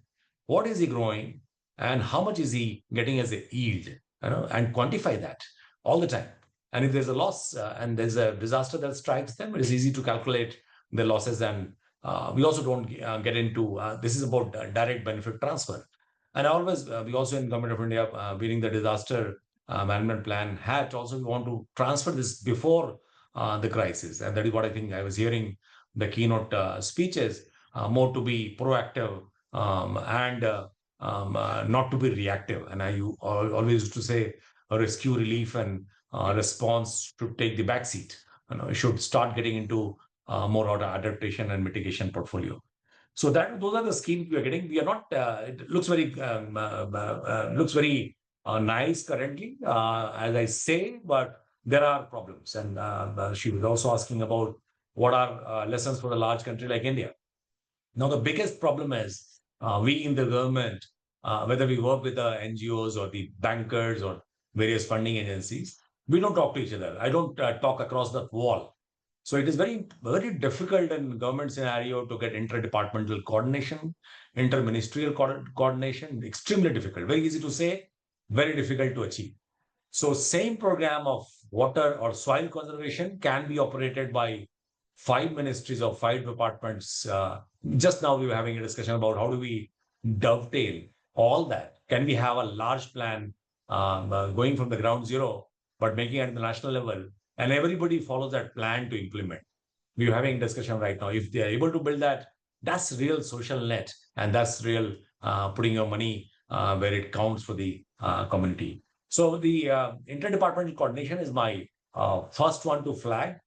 what is he growing, and how much is he getting as a yield, and quantify that all the time. And if there's a loss and there's a disaster that strikes them, it is easy to calculate the losses. And we also don't get into this is about direct benefit transfer. And always, we also in Government of India, being the disaster management plan hat, also we want to transfer this before the crisis. And that is what I think I was hearing the keynote speeches, more to be proactive and not to be reactive. And I always used to say rescue, relief, and response should take the backseat. Should start getting into more out of adaptation and mitigation portfolio. So those are the schemes we are getting. We are not. It looks very nice currently, as I say, but there are problems. And she was also asking about what are lessons for a large country like India. Now, the biggest problem is we in the government, whether we work with the NGOs or the bankers or various funding agencies, we don't talk to each other. I don't talk across the wall. So it is very, very difficult in government scenario to get interdepartmental coordination, interministerial coordination, extremely difficult. Very easy to say, very difficult to achieve. So same program of water or soil conservation can be operated by 5 ministries or 5 departments. Just now we were having a discussion about how do we dovetail all that. Can we have a large plan going from the ground zero, but making it at the national level, and everybody follows that plan to implement? We're having a discussion right now. If they are able to build that, that's real social net, and that's real putting your money where it counts for the community. So the interdepartmental coordination is my first one to flag.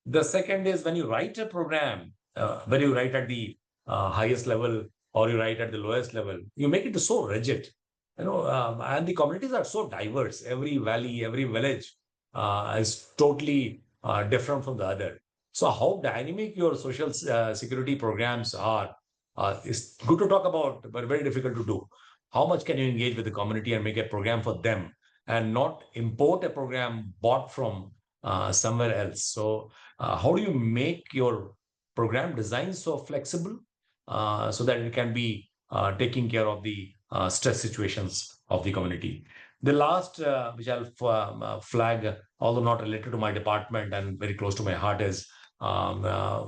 The second is when you write a program, whether you write at the highest level or you write at the lowest level, you make it so rigid, and the communities are so diverse. Every valley, every village is totally different from the other. So how dynamic your social security programs are is good to talk about, but very difficult to do. How much can you engage with the community and make a program for them and not import a program bought from somewhere else? So how do you make your program design so flexible so that it can be taking care of the stress situations of the community? The last, which I'll flag, although not related to my department and very close to my heart, is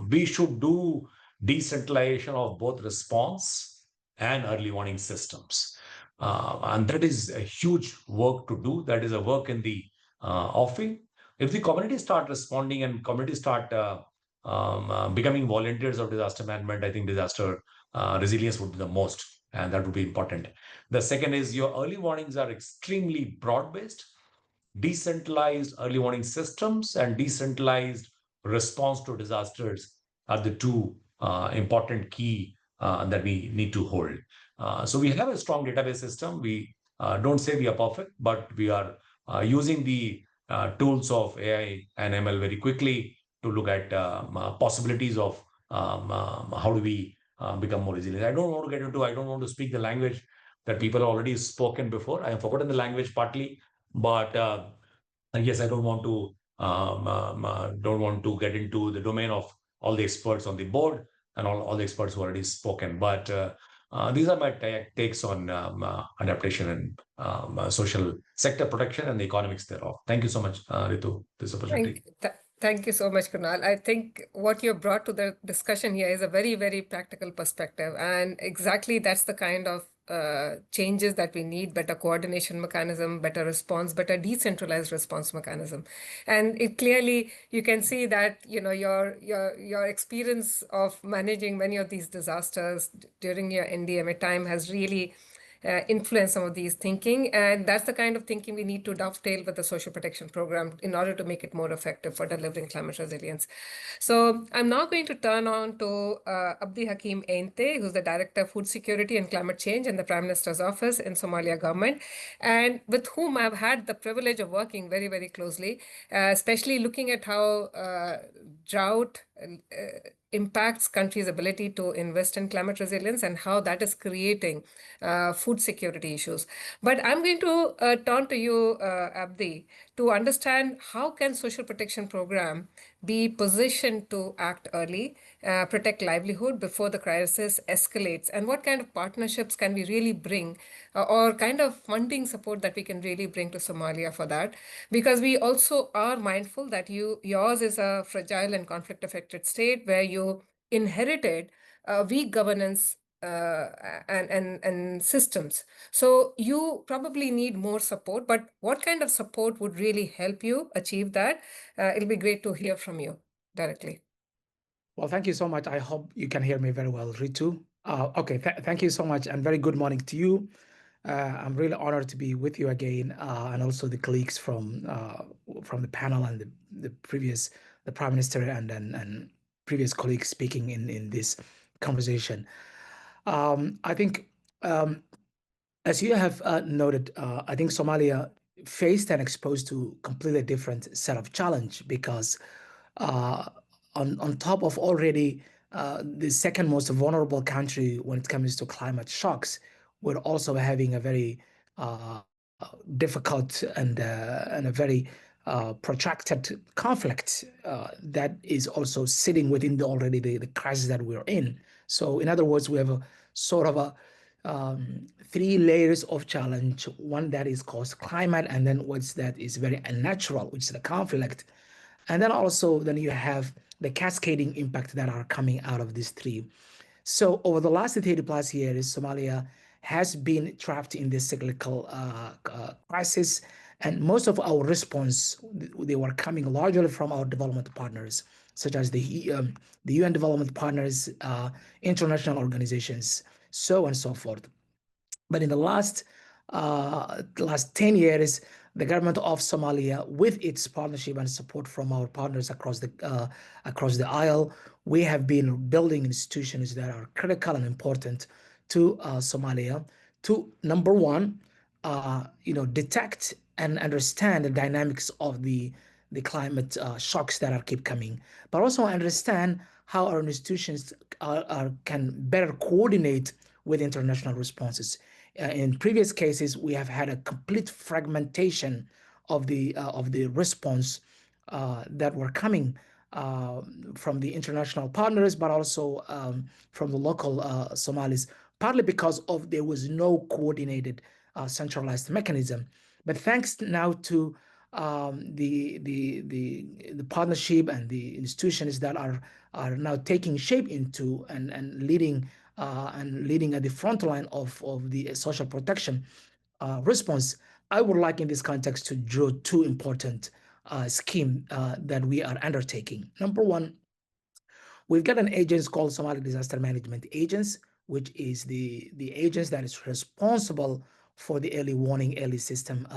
we should do decentralization of both response and early warning systems. And that is a huge work to do. That is a work in the offing. If the community start responding and community start becoming volunteers of disaster management, I think disaster resilience would be the most, and that would be important. The second is your early warnings are extremely broad-based. Decentralized early warning systems and decentralized response to disasters are the two important key that we need to hold. So we have a strong database system. We don't say we are perfect, but we are using the tools of AI and ML very quickly to look at possibilities of how do we become more resilient. I don't want to speak the language that people have already spoken before. I have forgotten the language partly, but yes, I don't want to get into the domain of all the experts on the board and all the experts who already spoken. But these are my takes on adaptation and social sector protection and the economics thereof. Thank you so much, Ritu, this opportunity. Thank you so much, Kunal. I think what you brought to the discussion here is a very, very practical perspective. And exactly that's the kind of changes that we need: better coordination mechanism, better response, better decentralized response mechanism. And it clearly, you can see that, your experience of managing many of these disasters during your NDMA time has really influence some of these thinking. And that's the kind of thinking we need to dovetail with the social protection program in order to make it more effective for delivering climate resilience. So I'm now going to turn on to Abdihakim Ainte, who's the Director of Food Security and Climate Change in the Prime Minister's Office in Somalia government, and with whom I've had the privilege of working very, very closely, especially looking at how drought impacts countries' ability to invest in climate resilience and how that is creating food security issues. But I'm going to turn to you, Abdi, to understand how can social protection program be positioned to act early, protect livelihood before the crisis escalates, and what kind of partnerships can we really bring or kind of funding support that we can really bring to Somalia for that? Because we also are mindful that yours is a fragile and conflict affected state where you inherited weak governance and systems. So you probably need more support, but what kind of support would really help you achieve that? It'll be great to hear from you directly. Well, thank you so much. I hope you can hear me very well, Ritu. Okay, thank you so much, and very good morning to you. I'm really honored to be with you again, and also the colleagues from the panel and the Prime Minister and previous colleagues speaking in this conversation. I think, as you have noted, I think Somalia faced and exposed to completely different set of challenge because on top of already the second most vulnerable country when it comes to climate shocks, we're also having a very difficult and a very protracted conflict that is also sitting within the crisis that we're in. So in other words, we have a sort of a 3 layers of challenge, one that is called climate, and then what's that is very unnatural, which is the conflict. And then also then you have the cascading impact that are coming out of these 3. So over the last 30 plus years, Somalia has been trapped in this cyclical crisis, and most of our response, they were coming largely from our development partners, such as the UN development partners, international organizations, so on and so forth. But in the last 10 years, the government of Somalia, with its partnership and support from our partners across the aisle, we have been building institutions that are critical and important to Somalia to, number one, detect and understand the dynamics of the climate shocks that keep coming, but also understand how our institutions can better coordinate with international responses. In previous cases, we have had a complete fragmentation of the response that were coming from the international partners, but also from the local Somalis, partly because of there was no coordinated centralized mechanism. But thanks now to the partnership and the institutions that are now taking shape into and leading at the front line of the social protection response, I would like in this context to draw 2 important schemes that we are undertaking. Number one, we've got an agency called Somali Disaster Management Agency, which is the agency that is responsible for the early warning, early system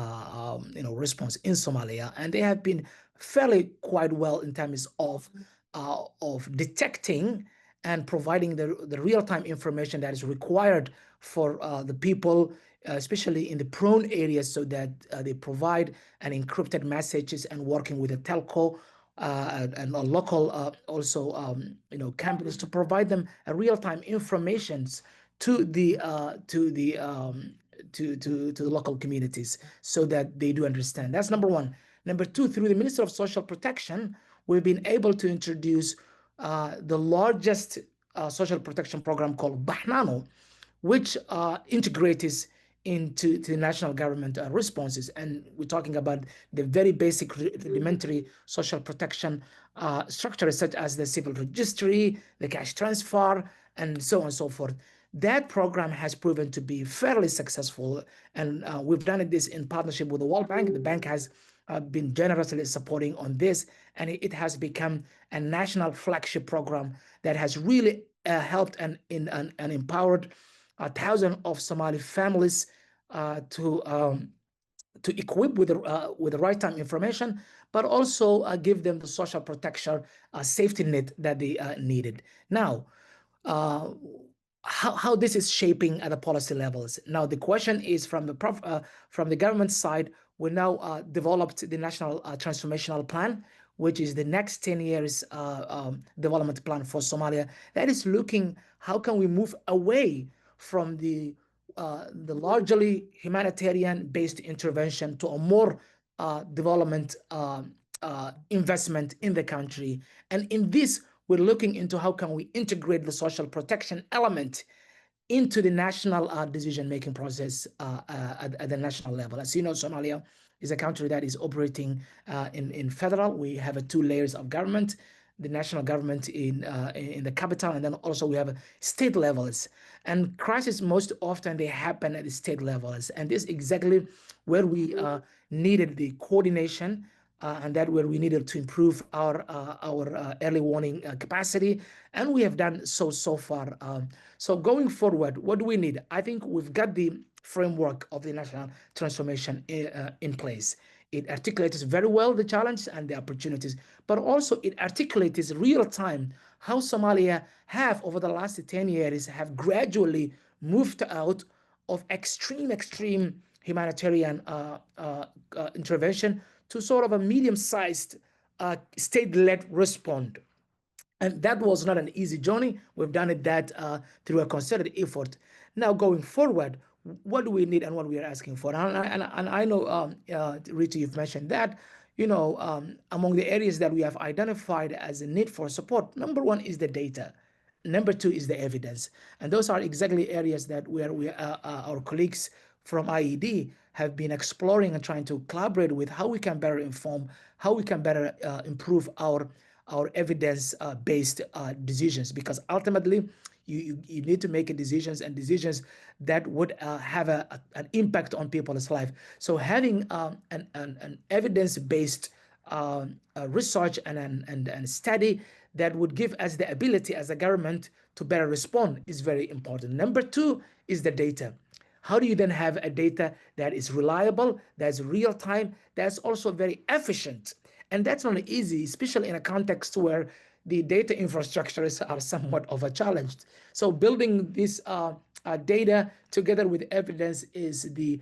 response in Somalia, and they have been fairly quite well in terms of detecting and providing the real-time information that is required for the people, especially in the prone areas, so that they provide an encrypted messages and working with a telco and a local companies to provide them a real-time informations to the local communities so that they do understand. That's number one. Number two, through the Ministry of Social Protection, we've been able to introduce the largest social protection program called Bahnano, which integrates into the national government responses. And we're talking about the very basic rudimentary social protection structures, such as the civil registry, the cash transfer, and so on and so forth. That program has proven to be fairly successful, and we've done this in partnership with the World Bank. The bank has been generously supporting on this, and it has become a national flagship program that has really helped and empowered thousands of Somali families to equip with the right time information, but also give them the social protection safety net that they needed. Now, how this is shaping at the policy levels. Now, the question is from the government side, we now developed the National Transformational Plan, which is the next 10 years development plan for Somalia, that is looking how can we move away from the largely humanitarian-based intervention to a more development investment in the country. And in this, we're looking into how can we integrate the social protection element into the national decision-making process at the national level. As you know, Somalia is a country that is operating in federal. We have 2 layers of government, the national government in the capital, and then also we have state levels. And crises most often, they happen at the state levels. And this is exactly where we needed the coordination, and that where we needed to improve our early warning capacity. And we have done so far. So going forward, what do we need? I think we've got the framework of the national transformation in place. It articulates very well the challenge and the opportunities, but also it articulates real time how Somalia have over the last 10 years have gradually moved out of extreme humanitarian intervention to sort of a medium-sized state-led response. And that was not an easy journey. We've done it through a concerted effort. Now going forward, what do we need and what we are asking for? And I know, Ritu, you've mentioned that, among the areas that we have identified as a need for support, number 1 is the data. Number 2 is the evidence. And those are exactly areas that our colleagues from IIED have been exploring and trying to collaborate with how we can better inform, how we can better improve our evidence-based decisions, because ultimately you need to make decisions that would have an impact on people's life. So having an evidence-based research and study that would give us the ability as a government to better respond is very important. Number 2 is the data. How do you then have a data that is reliable, that's real time, that's also very efficient? And that's not easy, especially in a context where the data infrastructures are somewhat of a challenge. So building this data together with evidence is the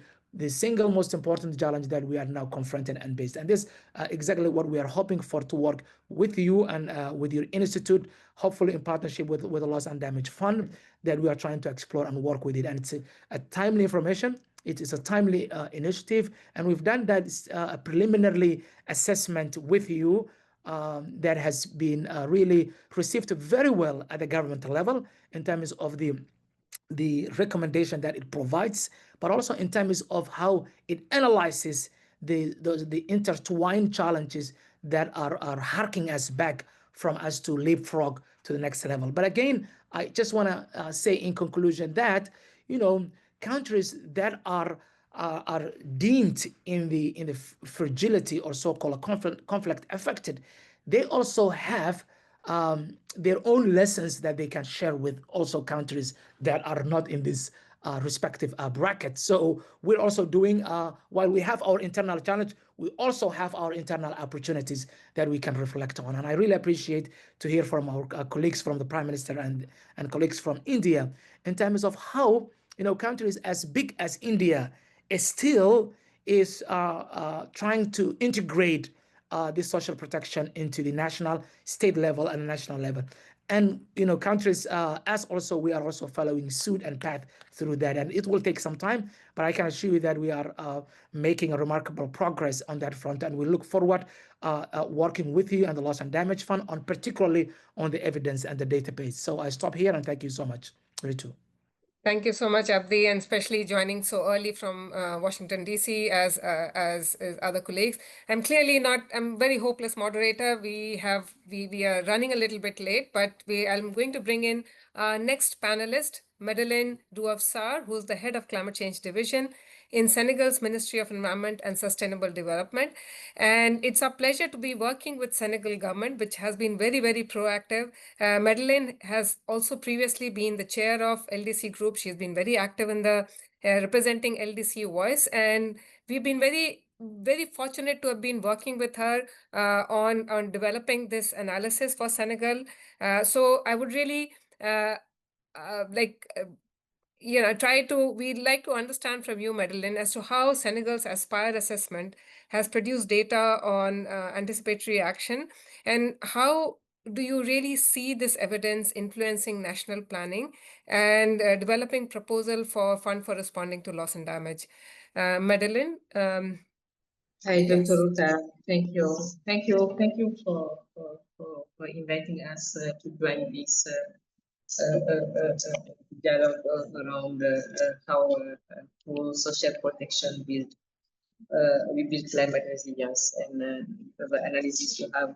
single most important challenge that we are now confronting and based. And this exactly what we are hoping for to work with you and with your institute, hopefully in partnership with the Loss and Damage Fund, that we are trying to explore and work with it. And it's a timely information. It is a timely initiative, and we've done that preliminary assessment with you that has been really received very well at the government level in terms of the recommendation that it provides, but also in terms of how it analyzes the intertwined challenges that are harking us back from us to leapfrog to the next level. But again, I just want to say in conclusion that, countries that are deemed in the fragility or so-called conflict affected, they also have their own lessons that they can share with also countries that are not in this respective bracket. So we're also doing, while we have our internal challenge, we also have our internal opportunities that we can reflect on. And I really appreciate to hear from our colleagues from the Prime Minister and colleagues from India in terms of how countries as big as India still is trying to integrate this social protection into the national, state level, and national level. And countries as also we are also following suit and path through that, and it will take some time, but I can assure you that we are making a remarkable progress on that front, and we look forward working with you and the Loss and Damage Fund on particularly on the evidence and the database. So I stop here and thank you so much, Ritu. Thank you so much, Abdi, and especially joining so early from Washington, D.C. as other colleagues. I'm clearly not, I'm very hopeless moderator. We are running a little bit late, but I'm going to bring in our next panelist, Madeleine Diouf Sarr, who's the head of Climate Change Division in Senegal's Ministry of Environment and Sustainable Development. And it's a pleasure to be working with Senegal government, which has been very, very proactive. Madeleine has also previously been the chair of LDC Group. She's been very active in the representing LDC Voice. And we've been very, very fortunate to have been working with her on developing this analysis for Senegal. So I would really we'd like to understand from you, Madeleine, as to how Senegal's Aspire assessment has produced data on anticipatory action, and how do you really see this evidence influencing national planning and developing proposal for fund for responding to loss and damage? Madeleine? Hi, Yes. Dr. Ruta. Thank you. Thank you for inviting us to join this dialogue around how through social protection we build climate resilience, and the analysis you have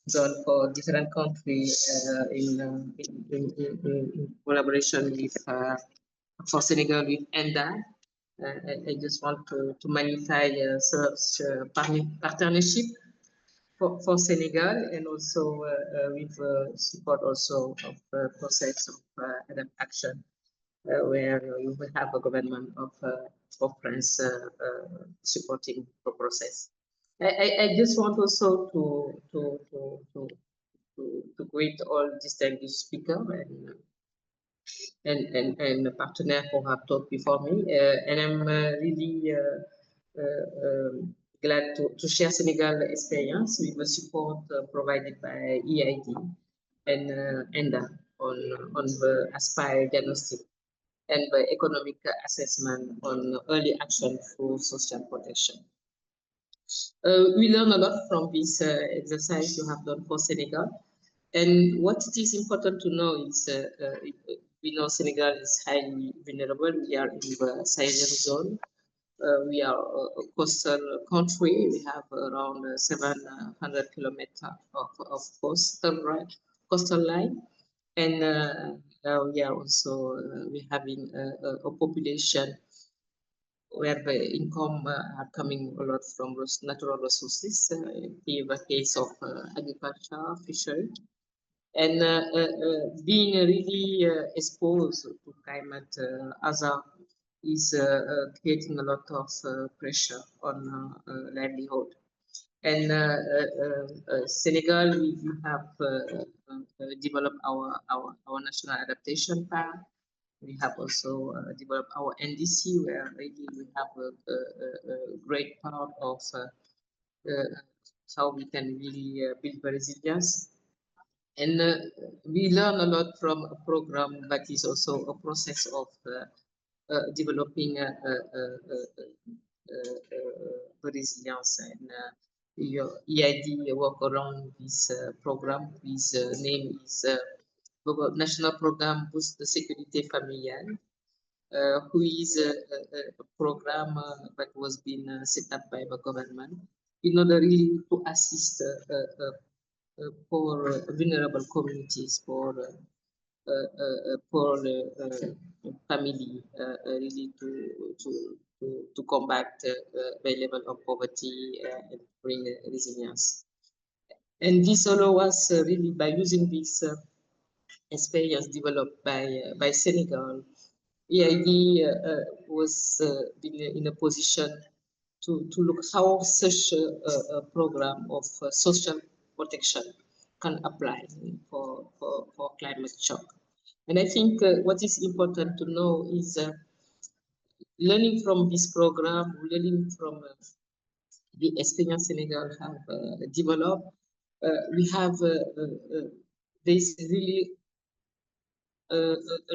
done for different countries in collaboration with for Senegal with ENDA. I just want to magnify such partnership for Senegal, and also with support also of process of adaptation, where you will have a government of France supporting the process. I just want also to greet all distinguished speakers and the partner who have talked before me, and I'm really glad to share Senegal experience with the support provided by IIED and ENDA on the Aspire diagnostic and the economic assessment on early action through social protection. We learn a lot from this exercise you have done for Senegal. And what it is important to know is we know Senegal is highly vulnerable. We are in the Sahelian zone. We are a coastal country. We have around 700 kilometers of coastal line. And we are also we having a population where the income are coming a lot from natural resources, in the case of agriculture, fishery. And being really exposed to climate hazard is creating a lot of pressure on livelihood. And Senegal, we have developed our national adaptation plan. We have also developed our NDC, where really we have a great part of how we can really build resilience. And we learn a lot from a program that is also a process of developing resilience. And your EID work around this program. His name is National Program Boost the Sécurité Familiale, who is a program that was being set up by the government in order really to assist for vulnerable communities, for family, really to combat the level of poverty and bring resilience. And this allows us really by using this experience developed by Senegal. EID was in a position to look how such a program of social protection can apply for climate shock. And I think what is important to know is learning from this program, learning from the experience Senegal have developed. We have this really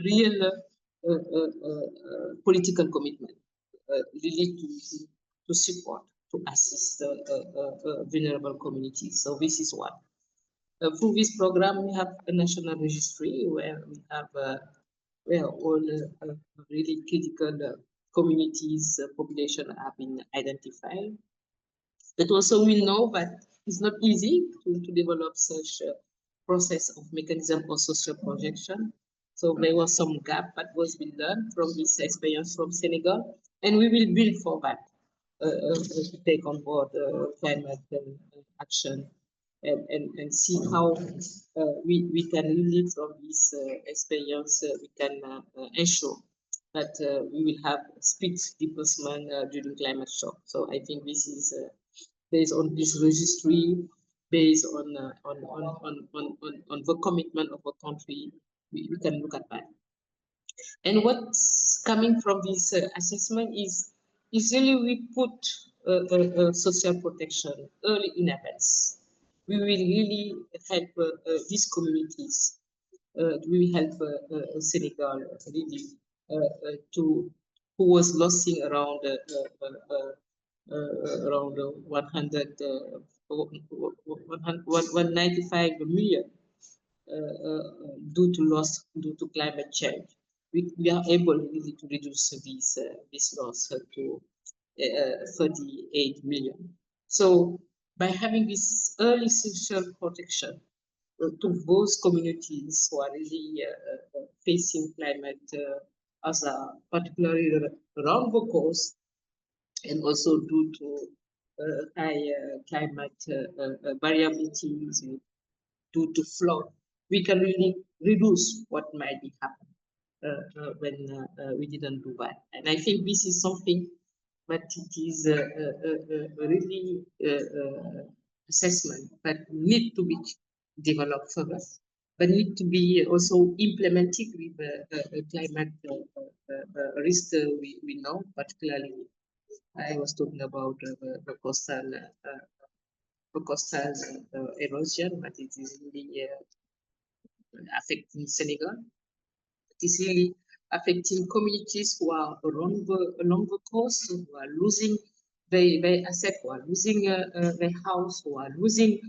real political commitment, really to support, to assist vulnerable communities. So this is one. Through this program, we have a national registry where we have where all really critical communities, population have been identified. But also we know that it's not easy to develop such a process of mechanism of social projection. So there was some gap that was being done from this experience from Senegal, and we will build for that to take on board climate action and see how we can really from this experience we can ensure that we will have speed disbursement during climate shock. So I think this is based on this registry, based on the commitment of a country, we can look at that. And what's coming from this assessment is really we put social protection early in advance. We will really help these communities. We will help Senegal really who was losing around around 195 million due to climate change. We are able really to reduce this loss to 38 million. So by having this early social protection to those communities who are really facing climate hazard, particularly around the coast, and also due to high climate variabilities due to flood, we can really reduce what might be happening when we didn't do that. And I think this is something that it is really assessment that need to be developed further, but need to be also implemented with climate risk we know, particularly I was talking about the coastal erosion, but it is really affecting Senegal. It is really affecting communities who are along the coast, who are losing their asset, who are losing their house, who are losing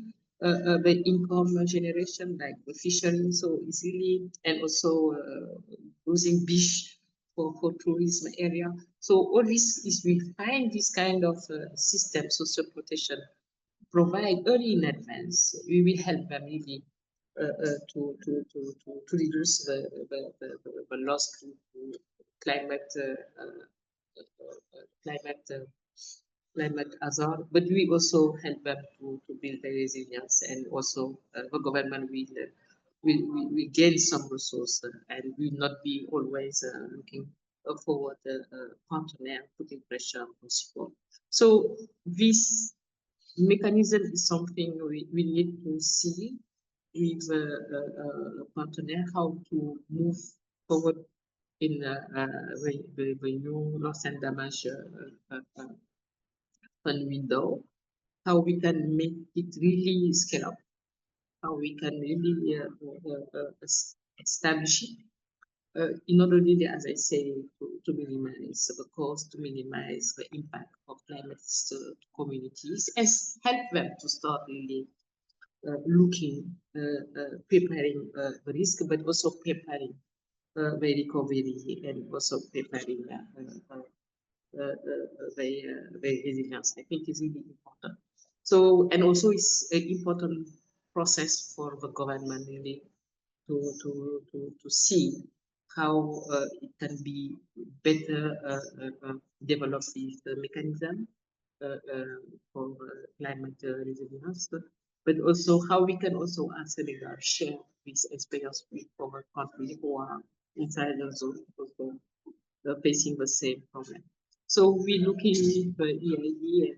the income generation, like the fishery. So it's really, and also losing beach for tourism area. So all this is, we find this kind of system, social protection, provide early in advance. We will help them really to reduce the loss to climate hazard, but we also help them to build their resilience, and also the government will gain some resource and will not be always looking forward partner putting pressure on support. So this mechanism is something we need to see with a partner, how to move forward in the new loss and damage fund window, how we can make it really scale up, how we can really establish it in order really, as I say, to minimize the cost, to minimize the impact of climate to communities, and help them to start really looking, preparing the risk, but also preparing the recovery, and also preparing the resilience. I think is really important. So, and also it's an important process for the government really to see how it can be better develop this mechanism for climate resilience, but also how we can also as Senegal share this experience with other countries who are inside the zone also facing the same problem. So we're looking with the EID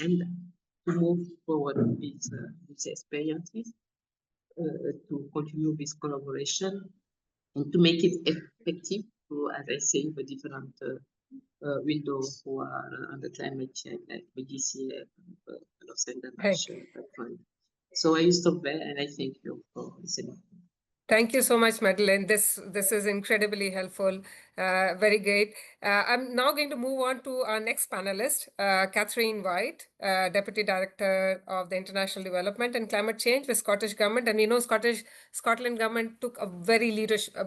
and to move forward with these experiences, to continue this collaboration, and to make it effective to, as I say, the different windows who are under climate change, like BGC, Loss and Damage Fund. So I stop there, and I thank you for listening. Thank you so much, Madeleine. This is incredibly helpful. Very great. I'm now going to move on to our next panelist, Katherine White, Deputy Director of the International Development and Climate Change with Scottish Government. And we know Scotland Government took a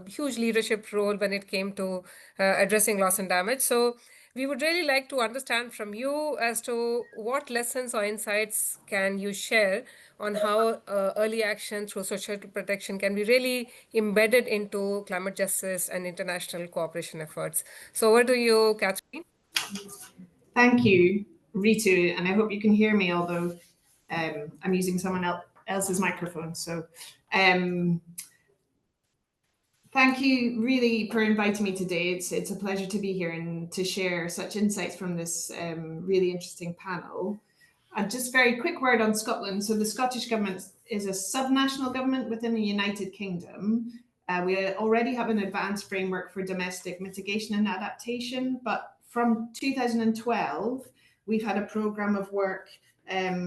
huge leadership role when it came to addressing loss and damage. So we would really like to understand from you as to what lessons or insights can you share on how early action through social protection can be really embedded into climate justice and international cooperation efforts. So over to you, Katherine. Thank you, Ritu, and I hope you can hear me, although I'm using someone else's microphone. So thank you really for inviting me today. It's a pleasure to be here and to share such insights from this really interesting panel. And just very quick word on Scotland. So the Scottish Government is a subnational government within the United Kingdom. We already have an advanced framework for domestic mitigation and adaptation, but from 2012, we've had a program of work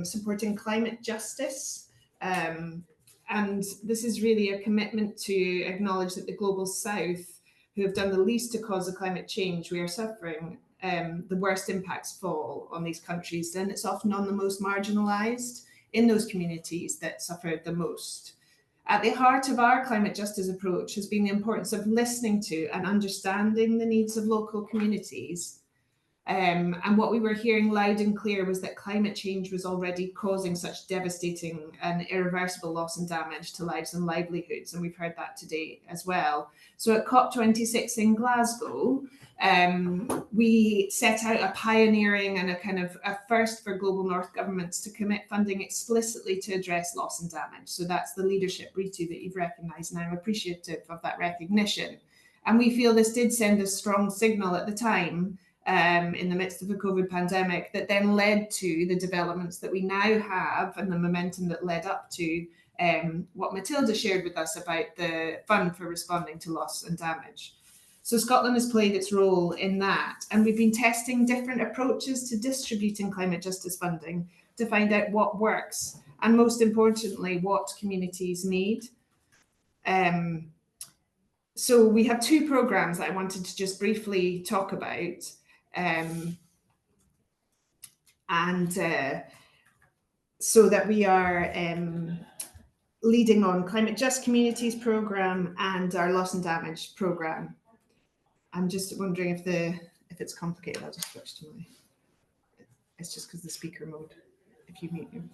supporting climate justice. And this is really a commitment to acknowledge that the Global South, who have done the least to cause the climate change we are suffering, the worst impacts fall on these countries, and it's often on the most marginalized in those communities that suffer the most. At the heart of our climate justice approach has been the importance of listening to and understanding the needs of local communities. And what we were hearing loud and clear was that climate change was already causing such devastating and irreversible loss and damage to lives and livelihoods. And we've heard that today as well. So at COP26 in Glasgow, we set out a pioneering and a kind of a first for global North governments to commit funding explicitly to address loss and damage. So that's the leadership, Ritu, that you've recognised, and I'm appreciative of that recognition. And we feel this did send a strong signal at the time, in the midst of the COVID pandemic, that then led to the developments that we now have and the momentum that led up to what Matilda shared with us about the fund for responding to loss and damage. So Scotland has played its role in that, and we've been testing different approaches to distributing climate justice funding to find out what works, and most importantly, what communities need. So we have two programs that I wanted to just briefly talk about. So that we are leading on Climate Just Communities program and our Loss and Damage program. I'm just wondering if it's complicated. I'll just switch to my. It's just because the speaker mode. If you mute your,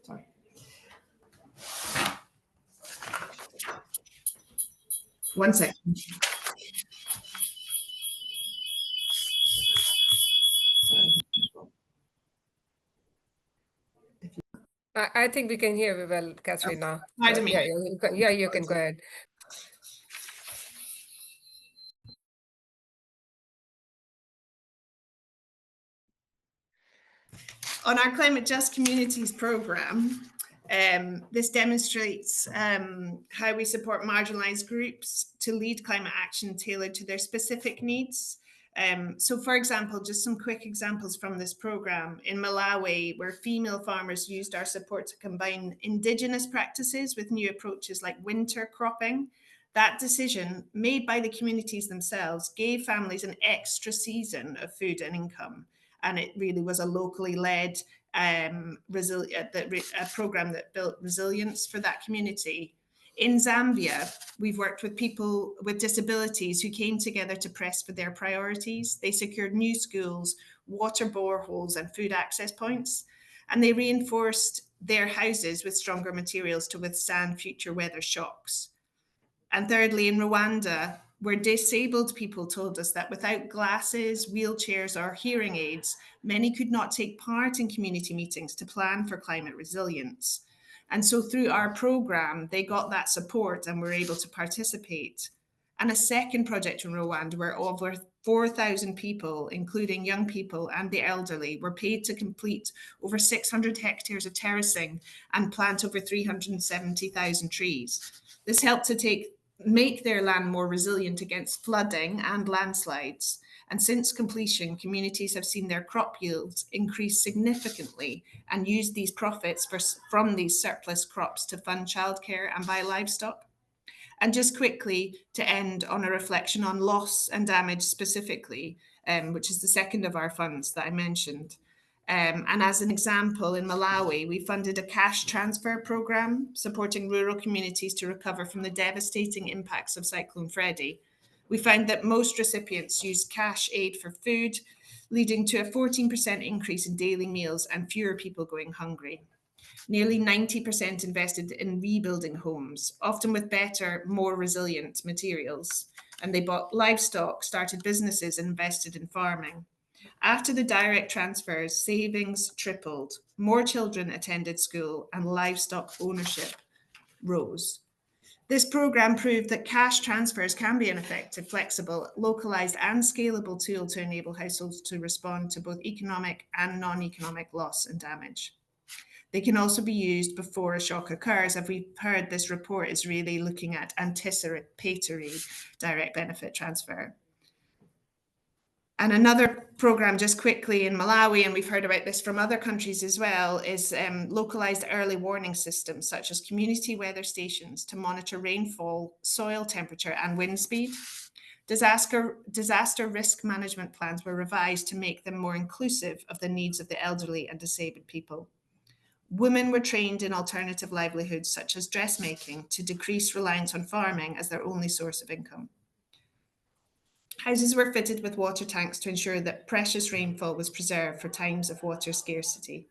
sorry. One second. I think we can hear you well, Katherine, now. Pardon me. Yeah, you can go ahead. On our Climate Just Communities programme, this demonstrates how we support marginalised groups to lead climate action tailored to their specific needs. So, for example, just some quick examples from this programme. In Malawi, where female farmers used our support to combine indigenous practices with new approaches like winter cropping, that decision, made by the communities themselves, gave families an extra season of food and income. And it really was a locally led a program that built resilience for that community. In Zambia, we've worked with people with disabilities who came together to press for their priorities. They secured new schools, water boreholes, and food access points, and they reinforced their houses with stronger materials to withstand future weather shocks. And thirdly, in Rwanda, where disabled people told us that without glasses, wheelchairs, or hearing aids, many could not take part in community meetings to plan for climate resilience. And so through our programme, they got that support and were able to participate. And a second project in Rwanda where over 4,000 people, including young people and the elderly, were paid to complete over 600 hectares of terracing and plant over 370,000 trees. This helped to make their land more resilient against flooding and landslides. And since completion, communities have seen their crop yields increase significantly and used these profits from these surplus crops to fund childcare and buy livestock. And just quickly to end on a reflection on loss and damage specifically, which is the second of our funds that I mentioned. And as an example, in Malawi, we funded a cash transfer program supporting rural communities to recover from the devastating impacts of Cyclone Freddy. We found that most recipients used cash aid for food, leading to a 14% increase in daily meals and fewer people going hungry. Nearly 90% invested in rebuilding homes, often with better, more resilient materials. And they bought livestock, started businesses, and invested in farming. After the direct transfers, savings tripled, more children attended school, and livestock ownership rose. This programme proved that cash transfers can be an effective, flexible, localised and scalable tool to enable households to respond to both economic and non-economic loss and damage. They can also be used before a shock occurs. As we've heard, this report is really looking at anticipatory direct benefit transfer. And another program, just quickly, in Malawi, and we've heard about this from other countries as well, is localized early warning systems, such as community weather stations to monitor rainfall, soil temperature, and wind speed. Disaster risk management plans were revised to make them more inclusive of the needs of the elderly and disabled people. Women were trained in alternative livelihoods, such as dressmaking, to decrease reliance on farming as their only source of income. Houses were fitted with water tanks to ensure that precious rainfall was preserved for times of water scarcity.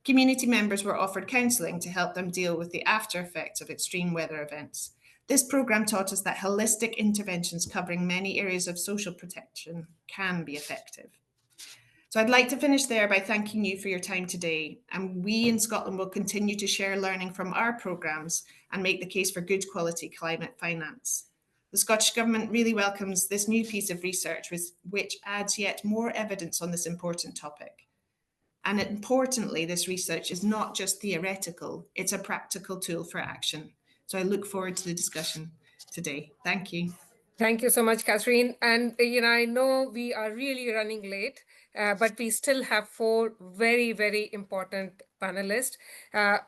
Community members were offered counselling to help them deal with the after effects of extreme weather events. This programme taught us that holistic interventions covering many areas of social protection can be effective. So I'd like to finish there by thanking you for your time today. And we in Scotland will continue to share learning from our programmes and make the case for good quality climate finance. The Scottish Government really welcomes this new piece of research, which adds yet more evidence on this important topic. And importantly, this research is not just theoretical, it's a practical tool for action. So I look forward to the discussion today. Thank you. Thank you so much, Katherine. And, I know we are really running late, but we still have 4 very, very important panelists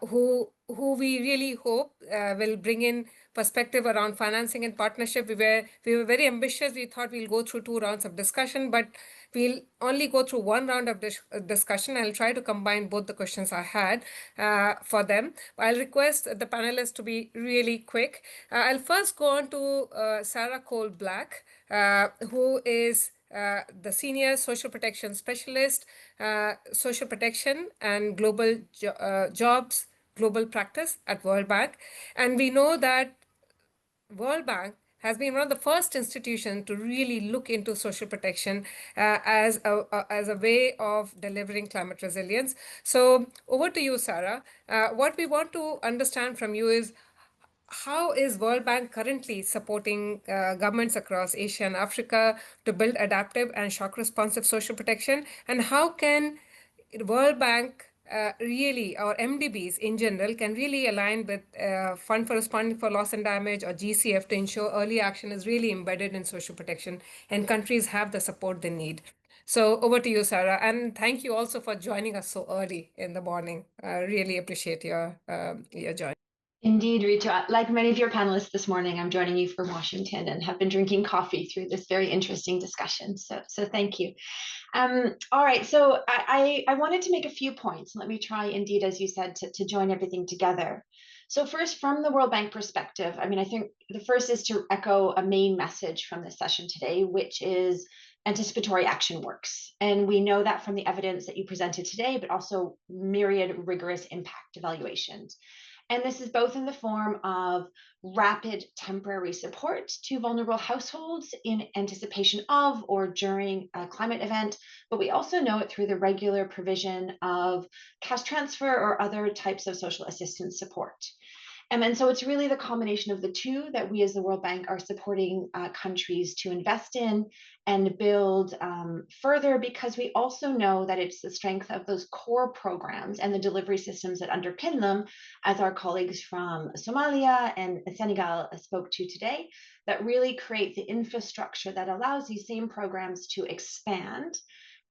who we really hope will bring in perspective around financing and partnership. We were very ambitious. We thought we'll go through 2 rounds of discussion, but we'll only go through 1 round of discussion. I'll try to combine both the questions I had for them. I'll request the panelists to be really quick. I'll first go on to Sarah Coll-Black, who is the Senior Social Protection Specialist, Social Protection and Global Jobs, Global Practice at World Bank. And we know that World Bank has been one of the first institutions to really look into social protection as a way of delivering climate resilience. So over to you, Sarah. What we want to understand from you is, how is World Bank currently supporting governments across Asia and Africa to build adaptive and shock responsive social protection? And how can World Bank really, or MDBs in general, can really align with Fund for Responding for Loss and Damage, or GCF, to ensure early action is really embedded in social protection and countries have the support they need? So over to you, Sarah. And thank you also for joining us so early in the morning. I really appreciate your joining. Indeed, Ritu. Like many of your panelists this morning, I'm joining you from Washington and have been drinking coffee through this very interesting discussion. So thank you. All right, so I wanted to make a few points. Let me try, indeed, as you said, to join everything together. So first, from the World Bank perspective, I think the first is to echo a main message from this session today, which is anticipatory action works. And we know that from the evidence that you presented today, but also myriad rigorous impact evaluations. And this is both in the form of rapid temporary support to vulnerable households in anticipation of or during a climate event, but we also know it through the regular provision of cash transfer or other types of social assistance support. And so it's really the combination of the two that we as the World Bank are supporting countries to invest in and build further, because we also know that it's the strength of those core programs and the delivery systems that underpin them, as our colleagues from Somalia and Senegal spoke to today, that really create the infrastructure that allows these same programs to expand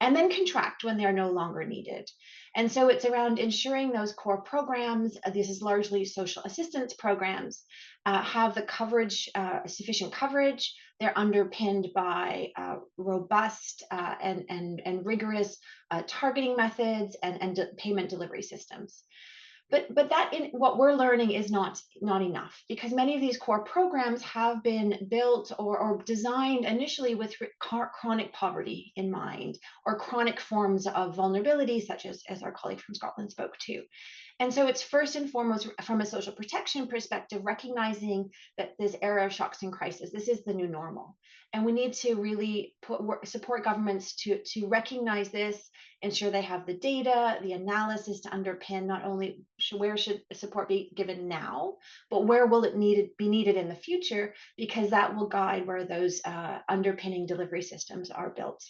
and then contract when they're no longer needed. And so it's around ensuring those core programs, this is largely social assistance programs, have the coverage, sufficient coverage. They're underpinned by robust and rigorous targeting methods and payment delivery systems. But that, in what we're learning, is not enough, because many of these core programs have been built or designed initially with chronic poverty in mind, or chronic forms of vulnerability, such as our colleague from Scotland spoke to. And so it's first and foremost, from a social protection perspective, recognizing that this era of shocks and crisis, this is the new normal. And we need to really support governments to recognize this, ensure they have the data, the analysis to underpin not only where should support be given now, but where will it be needed in the future, because that will guide where those underpinning delivery systems are built.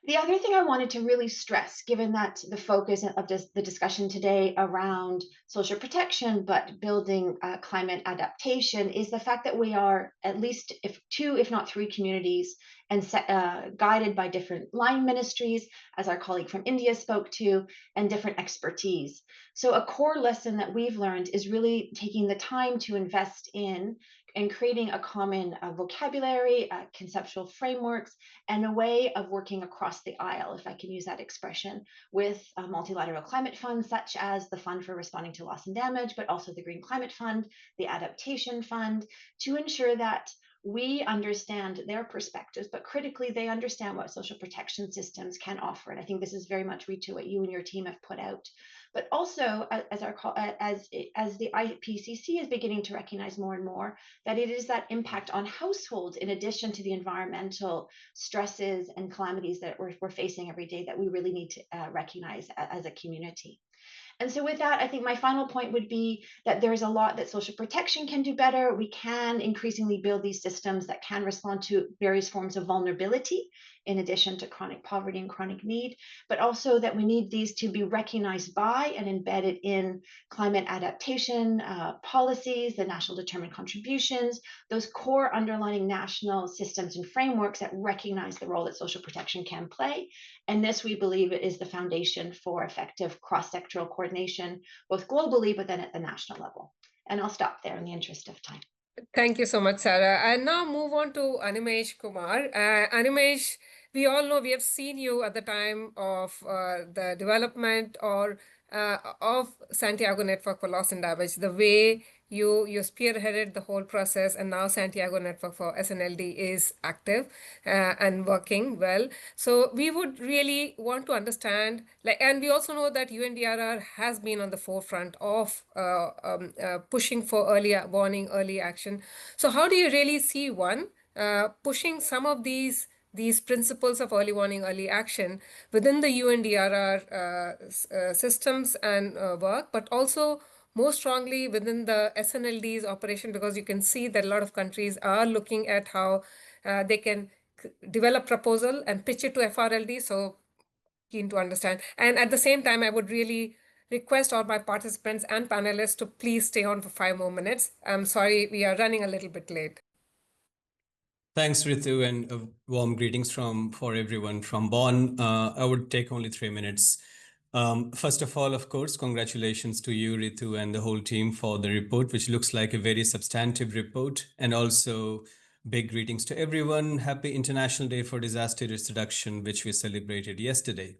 The other thing I wanted to really stress, given that the focus of the discussion today around social protection, but building climate adaptation, is the fact that we are at least two, if not three communities, and guided by different line ministries, as our colleague from India spoke to, and different expertise. So a core lesson that we've learned is really taking the time to invest in and creating a common vocabulary, conceptual frameworks, and a way of working across the aisle, if I can use that expression, with multilateral climate funds, such as the Fund for Responding to Loss and Damage, but also the Green Climate Fund, the Adaptation Fund, to ensure that we understand their perspectives, but critically, they understand what social protection systems can offer. And I think this is very much, Ritu, what you and your team have put out. But also, as the IPCC is beginning to recognize more and more, that it is that impact on households, in addition to the environmental stresses and calamities that we're facing every day, that we really need to recognize as a community. And so with that, I think my final point would be that there's a lot that social protection can do better. We can increasingly build these systems that can respond to various forms of vulnerability, in addition to chronic poverty and chronic need, but also that we need these to be recognized by and embedded in climate adaptation policies, the national determined contributions, those core underlying national systems and frameworks that recognize the role that social protection can play. And this, we believe, is the foundation for effective cross-sectoral coordination, both globally, but then at the national level. And I'll stop there in the interest of time. Thank you so much, Sarah. And now move on to Animesh Kumar. Animesh, we all know, we have seen you at the time of the development of Santiago Network for Loss and Damage, the way you spearheaded the whole process, and now Santiago Network for SNLD is active and working well. So we would really want to understand, and we also know that UNDRR has been on the forefront of pushing for early warning, early action. So how do you really see pushing some of these principles of early warning, early action within the UNDRR systems and work, but also more strongly within the SNLD's operation, because you can see that a lot of countries are looking at how they can develop proposal and pitch it to FRLD. So keen to understand. And at the same time, I would really request all my participants and panelists to please stay on for 5 more minutes. I'm sorry, we are running a little bit late. Thanks, Ritu, and warm greetings for everyone from Bonn. I would take only 3 minutes. First of all, of course, congratulations to you, Ritu, and the whole team for the report, which looks like a very substantive report. And also big greetings to everyone. Happy International Day for Disaster Risk Reduction, which we celebrated yesterday.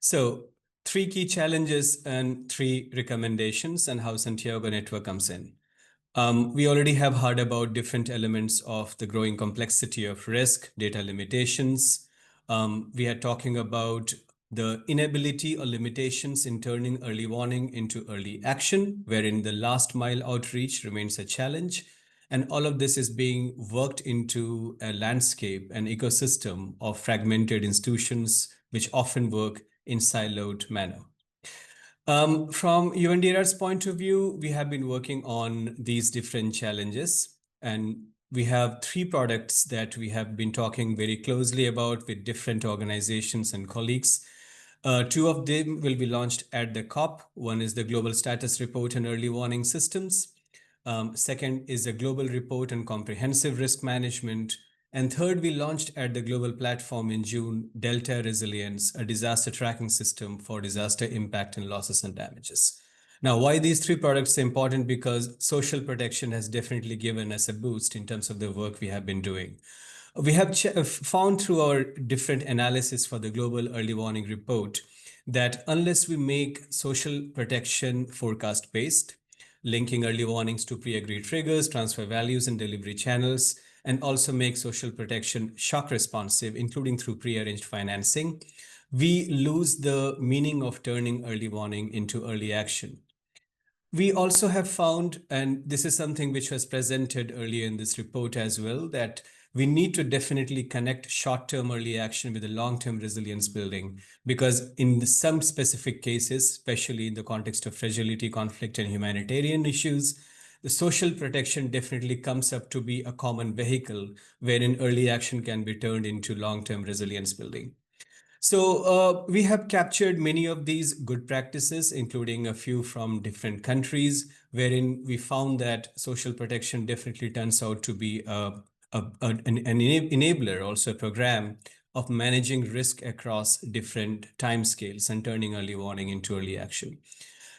So 3 key challenges and 3 recommendations, and how Santiago Network comes in. We already have heard about different elements of the growing complexity of risk, data limitations. We are talking about the inability or limitations in turning early warning into early action, wherein the last mile outreach remains a challenge. And all of this is being worked into a landscape, an ecosystem of fragmented institutions, which often work in siloed manner. From UNDRR's point of view, we have been working on these different challenges, and we have 3 products that we have been talking very closely about with different organizations and colleagues. 2 of them will be launched at the COP. One is the Global Status Report on Early Warning Systems. Second is a Global Report on Comprehensive Risk Management. And third, we launched at the global platform in June, Delta Resilience, a disaster tracking system for disaster impact and losses and damages. Now, why these 3 products are important? Because social protection has definitely given us a boost in terms of the work we have been doing. We have found through our different analysis for the Global Early Warning Report that unless we make social protection forecast-based, linking early warnings to pre-agreed triggers, transfer values, and delivery channels, and also make social protection shock responsive, including through pre-arranged financing, we lose the meaning of turning early warning into early action. We also have found, and this is something which was presented earlier in this report as well, that we need to definitely connect short-term early action with the long-term resilience building, because in some specific cases, especially in the context of fragility, conflict, and humanitarian issues, the social protection definitely comes up to be a common vehicle wherein early action can be turned into long-term resilience building. So we have captured many of these good practices, including a few from different countries, wherein we found that social protection definitely turns out to be an enabler, also a program of managing risk across different timescales and turning early warning into early action.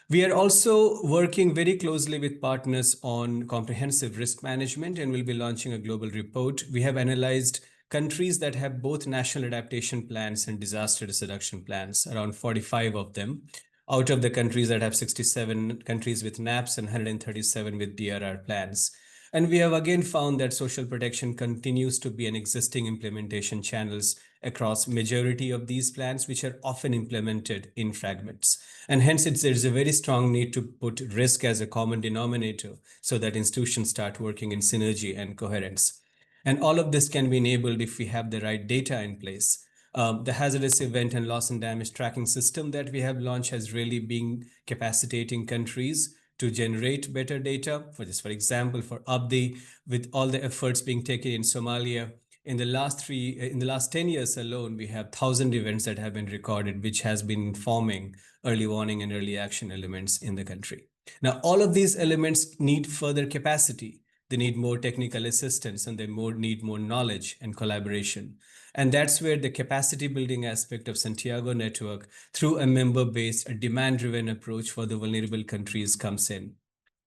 We are also working very closely with partners on comprehensive risk management, and we'll be launching a global report. We have analyzed countries that have both national adaptation plans and disaster risk reduction plans, around 45 of them, out of the countries that have 67 countries with NAPs and 137 with DRR plans. And we have again found that social protection continues to be an existing implementation channels across majority of these plans, which are often implemented in fragments. And hence there's a very strong need to put risk as a common denominator so that institutions start working in synergy and coherence. And all of this can be enabled if we have the right data in place. The hazardous event and loss and damage tracking system that we have launched has really been capacitating countries to generate better data. For example, for Abdi, with all the efforts being taken in Somalia, in the last 10 years alone, we have 1,000 events that have been recorded, which has been informing early warning and early action elements in the country. Now, all of these elements need further capacity. They need more technical assistance, and they need more knowledge and collaboration. And that's where the capacity building aspect of Santiago Network, through a member-based, a demand-driven approach for the vulnerable countries, comes in.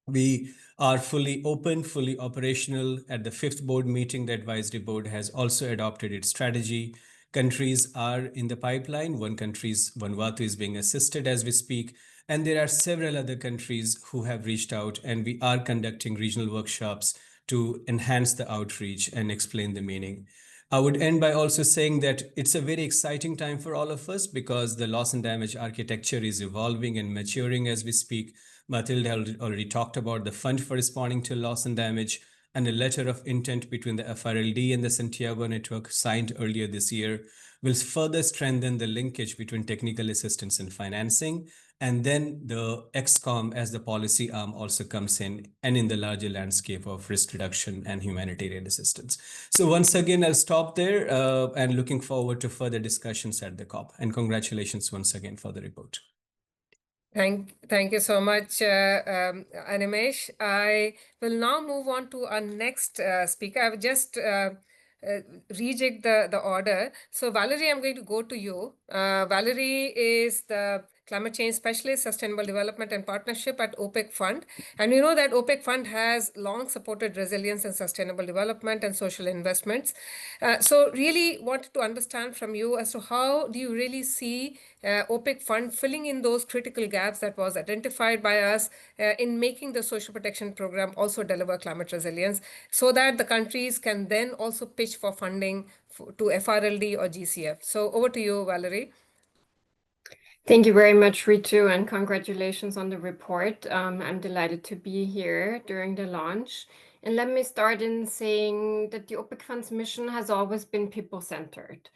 We are fully open, fully operational. At the 5th board meeting, the advisory board has also adopted its strategy. Countries are in the pipeline. One country's Vanuatu is being assisted as we speak. And there are several other countries who have reached out, and we are conducting regional workshops to enhance the outreach and explain the meaning. I would end by also saying that it's a very exciting time for all of us because the loss and damage architecture is evolving and maturing as we speak. Matilda already talked about the Fund for Responding to Loss and Damage and a letter of intent between the FRLD and the Santiago Network signed earlier this year will further strengthen the linkage between technical assistance and financing. And then the XCOM as the policy arm also comes in, and in the larger landscape of risk reduction and humanitarian assistance. So once again, I'll stop there and looking forward to further discussions at the COP. And congratulations once again for the report. Thank you so much, Animesh. I will now move on to our next speaker. I will just rejig the order. So Valerie, I'm going to go to you. Valerie is the Climate Change Specialist, Sustainable Development and Partnership at OPEC Fund. And we know that OPEC Fund has long supported resilience and sustainable development and social investments. So really wanted to understand from you as to how do you really see OPEC Fund filling in those critical gaps that was identified by us in making the social protection program also deliver climate resilience so that the countries can then also pitch for funding to FRLD or GCF. So over to you, Valerie. Thank you very much, Ritu, and congratulations on the report. I'm delighted to be here during the launch. And let me start in saying that the OPEC Fund's mission has always been people-centered.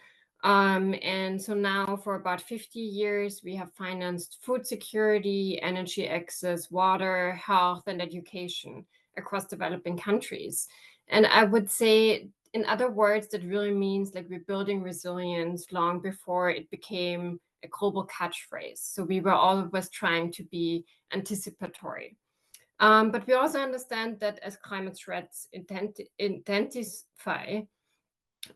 And so now for about 50 years, we have financed food security, energy access, water, health, and education across developing countries. And I would say, in other words, that really means like we're building resilience long before it became a global catchphrase. So we were always trying to be anticipatory. But we also understand that as climate threats intensify,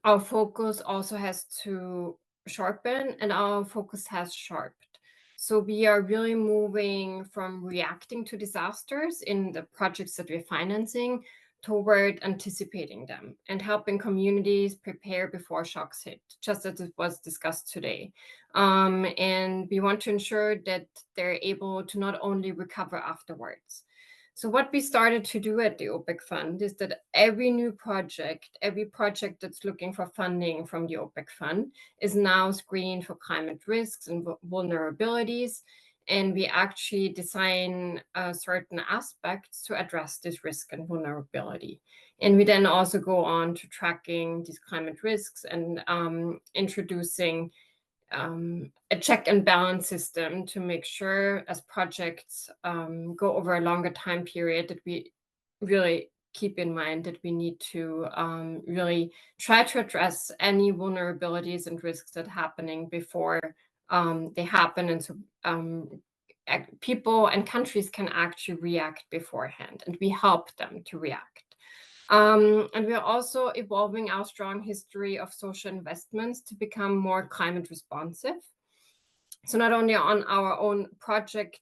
our focus also has to sharpen, and our focus has sharpened. So we are really moving from reacting to disasters in the projects that we're financing toward anticipating them and helping communities prepare before shocks hit, just as it was discussed today. And we want to ensure that they're able to not only recover afterwards. So what we started to do at the OPEC Fund is that every project that's looking for funding from the OPEC Fund is now screened for climate risks and vulnerabilities. And we actually design certain aspects to address this risk and vulnerability. And we then also go on to tracking these climate risks and introducing a check and balance system to make sure as projects go over a longer time period that we really keep in mind that we need to really try to address any vulnerabilities and risks that are happening before they happen. And so people and countries can actually react beforehand, and we help them to react. And we are also evolving our strong history of social investments to become more climate responsive. So not only on our own project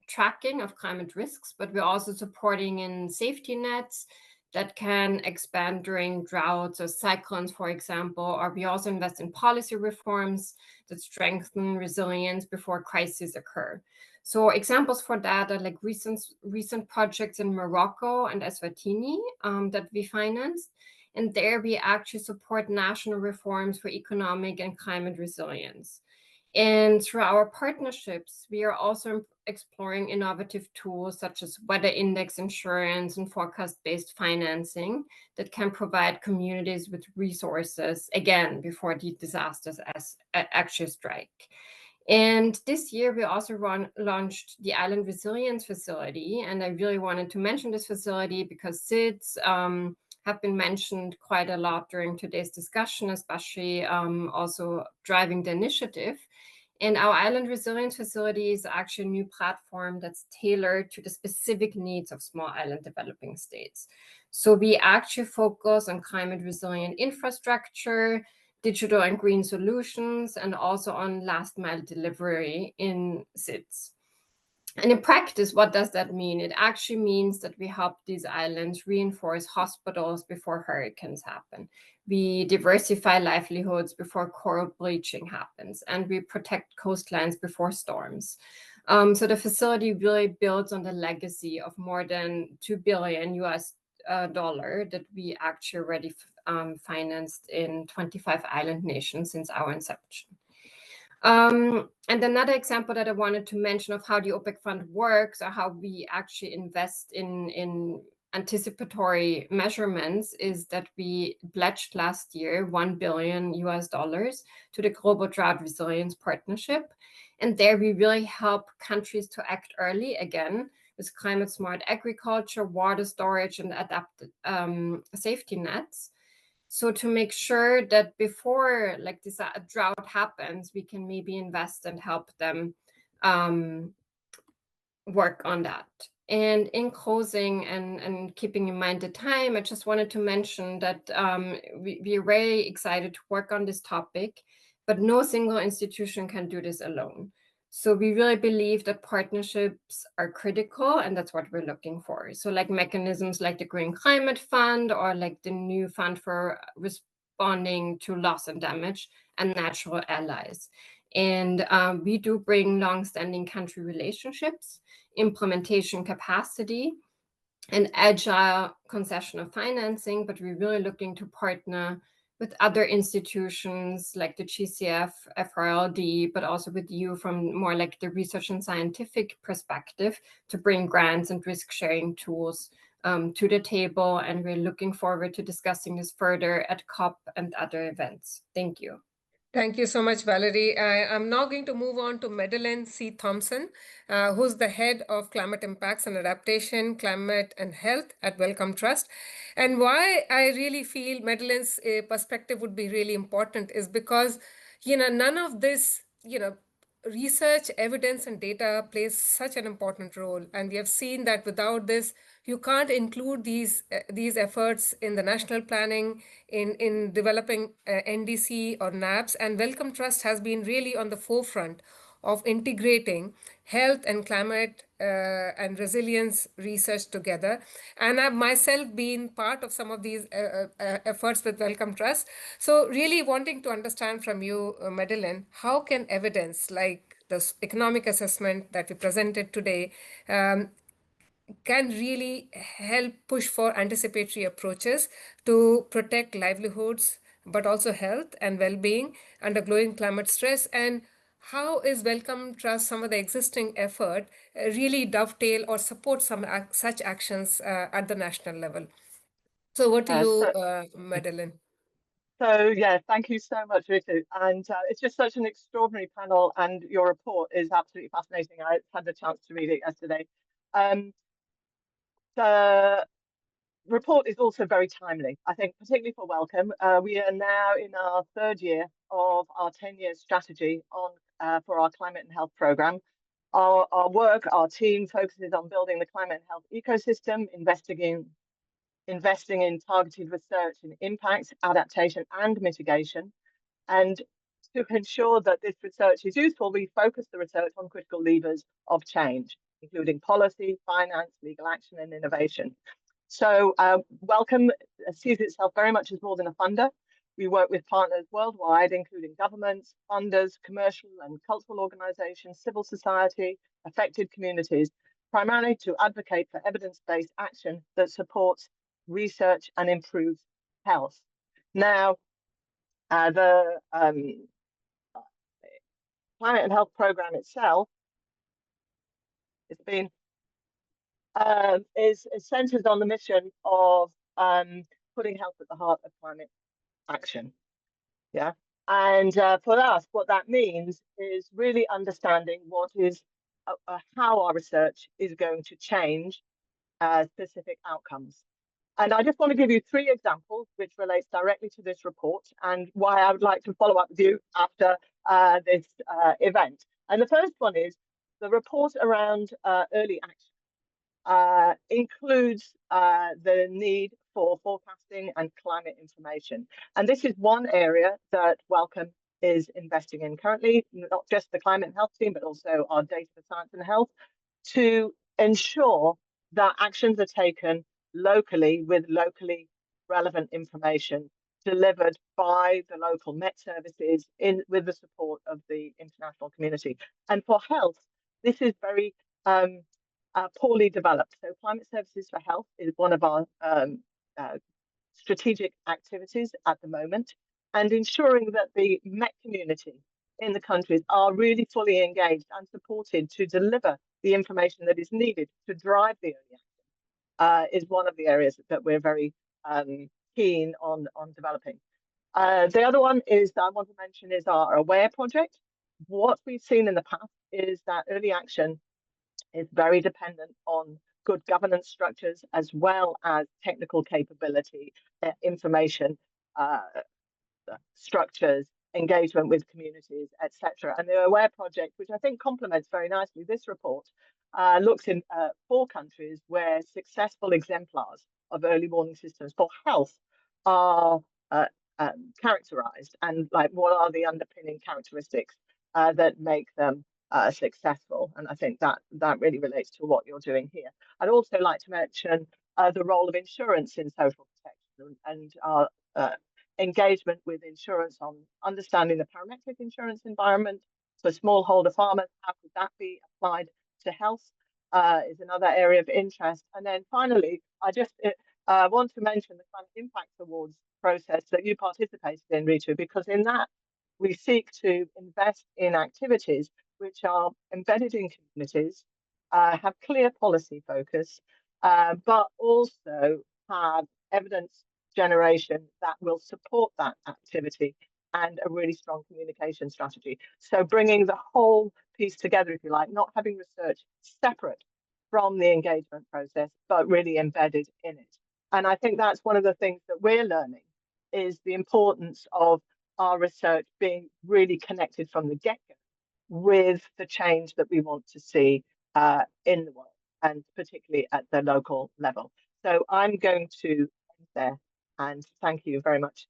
tracking of climate risks, but we're also supporting in safety nets that can expand during droughts or cyclones, for example, or we also invest in policy reforms that strengthen resilience before crises occur. So examples for that are like recent projects in Morocco and Eswatini that we financed. And there we actually support national reforms for economic and climate resilience. And through our partnerships, we are also exploring innovative tools such as weather index insurance and forecast-based financing that can provide communities with resources, again, before the disasters actually strike. And this year, we also launched the Island Resilience Facility. And I really wanted to mention this facility because SIDS have been mentioned quite a lot during today's discussion, especially also driving the initiative. And our Island Resilience Facility is actually a new platform that's tailored to the specific needs of small island developing states. So we actually focus on climate resilient infrastructure, digital and green solutions, and also on last mile delivery in SIDS. And in practice, what does that mean? It actually means that we help these islands reinforce hospitals before hurricanes happen. We diversify livelihoods before coral bleaching happens, and we protect coastlines before storms. So the facility really builds on the legacy of more than $2 billion that we actually already financed in 25 island nations since our inception. And another example that I wanted to mention of how the OPEC Fund works or how we actually invest in anticipatory measurements is that we pledged last year $1 billion to the Global Drought Resilience Partnership. And there we really help countries to act early again with climate smart agriculture, water storage, and adapted safety nets. So to make sure that before like this drought happens, we can maybe invest and help them work on that. And in closing and keeping in mind the time, I just wanted to mention that we're very excited to work on this topic, but no single institution can do this alone. So we really believe that partnerships are critical, and that's what we're looking for. So like mechanisms like the Green Climate Fund or like the new fund for responding to loss and damage and natural allies. And we do bring long-standing country relationships, implementation capacity, and agile concession of financing, but we're really looking to partner with other institutions like the GCF, FRLD, but also with you from more like the research and scientific perspective to bring grants and risk-sharing tools to the table. And we're looking forward to discussing this further at COP and other events. Thank you. Thank you so much, Valerie. I'm now going to move on to Madeleine C. Thomson, who's the head of Climate Impacts and Adaptation, Climate and Health at Wellcome Trust. And why I really feel Madeleine's perspective would be really important is because, none of this, research, evidence, and data plays such an important role. And we have seen that without this, you can't include these efforts in the national planning, in developing NDC or NAPS. And Wellcome Trust has been really on the forefront of integrating health and climate and resilience research together. And I've myself been part of some of these efforts with Wellcome Trust. So really wanting to understand from you, Madeleine, how can evidence like this economic assessment that we presented today can really help push for anticipatory approaches to protect livelihoods, but also health and well-being under growing climate stress? And how is Wellcome Trust, some of the existing effort, really dovetail or support some such actions at the national level? So what to you, Madeleine? So yeah, thank you so much, Ritu. And it's just such an extraordinary panel, and your report is absolutely fascinating. I had the chance to read it yesterday. report is also very timely, I think, particularly for Wellcome. We are now in our third year of our 10-year strategy on for our climate and health program. Our work, our team focuses on building the climate and health ecosystem, investing in targeted research in impact, adaptation, and mitigation. And to ensure that this research is useful, we focus the research on critical levers of change, including policy, finance, legal action, and innovation. So Wellcome sees itself very much as more than a funder. We work with partners worldwide, including governments, funders, commercial and cultural organizations, civil society, affected communities, primarily to advocate for evidence-based action that supports research and improves health. Now, the climate and health program itself has been is centered on the mission of putting health at the heart of climate action. Yeah, and for us, what that means is really understanding what is how our research is going to change specific outcomes. And I just want to give you 3 examples which relates directly to this report and why I would like to follow up with you after this event. And the first one is the report around early action includes the need for forecasting and climate information. And this is one area that Wellcome is investing in currently, not just the climate and health team, but also our data for science and health, to ensure that actions are taken locally with locally relevant information delivered by the local Met services with the support of the international community. And for health, this is very poorly developed. So Climate Services for Health is one of our strategic activities at the moment, and ensuring that the Met community in the countries are really fully engaged and supported to deliver the information that is needed to drive the early action is one of the areas that we're very keen on developing. The other one is that I want to mention is our AWARE project. What we've seen in the past is that early action is very dependent on good governance structures as well as technical capability, information structures, engagement with communities, etc. And the AWARE project, which I think complements very nicely this report, looks in 4 countries where successful exemplars of early warning systems for health are characterized, and like what are the underpinning characteristics that make them successful. And I think that really relates to what you're doing here. I'd also like to mention the role of insurance in social protection and our engagement with insurance on understanding the parametric insurance environment for smallholder farmers. How could that be applied to health is another area of interest. And then finally, I just want to mention the kind of impact awards process that you participated in, Ritu, because in that we seek to invest in activities which are embedded in communities, have clear policy focus, but also have evidence generation that will support that activity and a really strong communication strategy. So bringing the whole piece together, if you like, not having research separate from the engagement process, but really embedded in it. And I think that's one of the things that we're learning is the importance of our research being really connected from the get-go with the change that we want to see in the world, and particularly at the local level. So I'm going to end there, and thank you very much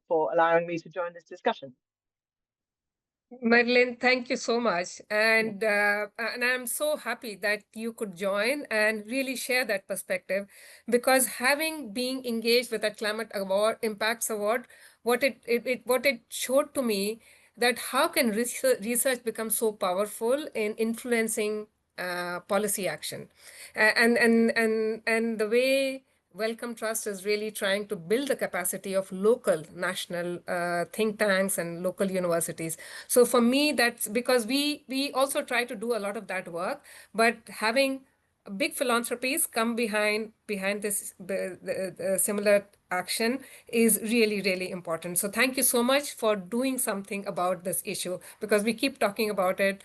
for allowing me to join this discussion. Madeleine, thank you so much. And I'm so happy that you could join and really share that perspective, because being engaged with the Climate Award, Impacts Award, what it showed to me that how can research become so powerful in influencing policy action, and the way Wellcome Trust is really trying to build the capacity of local, national think tanks and local universities. So for me, that's because we also try to do a lot of that work, but having big philanthropies come behind this the similar action is really, really important. So thank you so much for doing something about this issue, because we keep talking about it.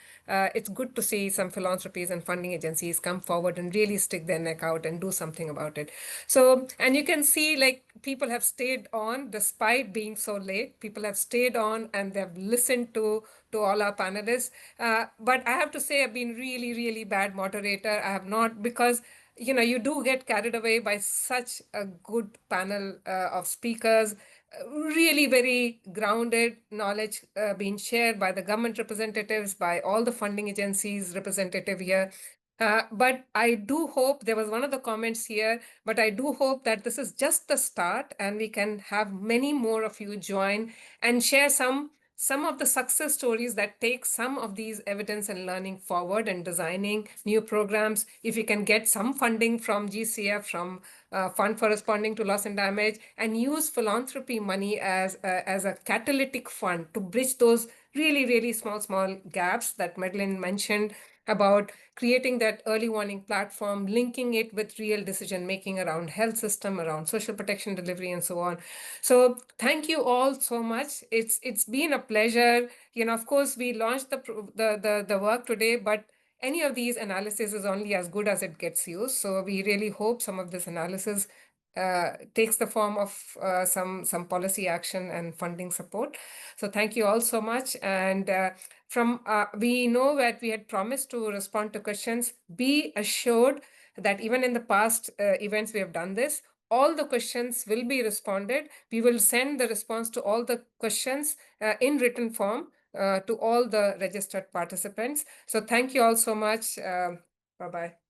It's good to see some philanthropies and funding agencies come forward and really stick their neck out and do something about it. So, and you can see like people have stayed on despite being so late. People have stayed on and they've listened to all our panelists. But I have to say I've been really, really bad moderator. I have not, because you do get carried away by such a good panel of speakers, really very grounded knowledge being shared by the government representatives, by all the funding agencies representative here. But I do hope, there was one of the comments here, but I do hope that this is just the start and we can have many more of you join and share some of the success stories that take some of these evidence and learning forward and designing new programs. If you can get some funding from GCF, from Fund for Responding to Loss and Damage, and use philanthropy money as a catalytic fund to bridge those really, really small gaps that Madeleine mentioned about creating that early warning platform, linking it with real decision making around health system, around social protection delivery, and so on. So thank you all so much. It's been a pleasure. Of course, we launched the work today, but any of these analysis is only as good as it gets used. So we really hope some of this analysis takes the form of some policy action and funding support. So thank you all so much. And we know that we had promised to respond to questions. Be assured that even in the past events we have done this, all the questions will be responded. We will send the response to all the questions in written form to all the registered participants. So thank you all so much. Bye-bye.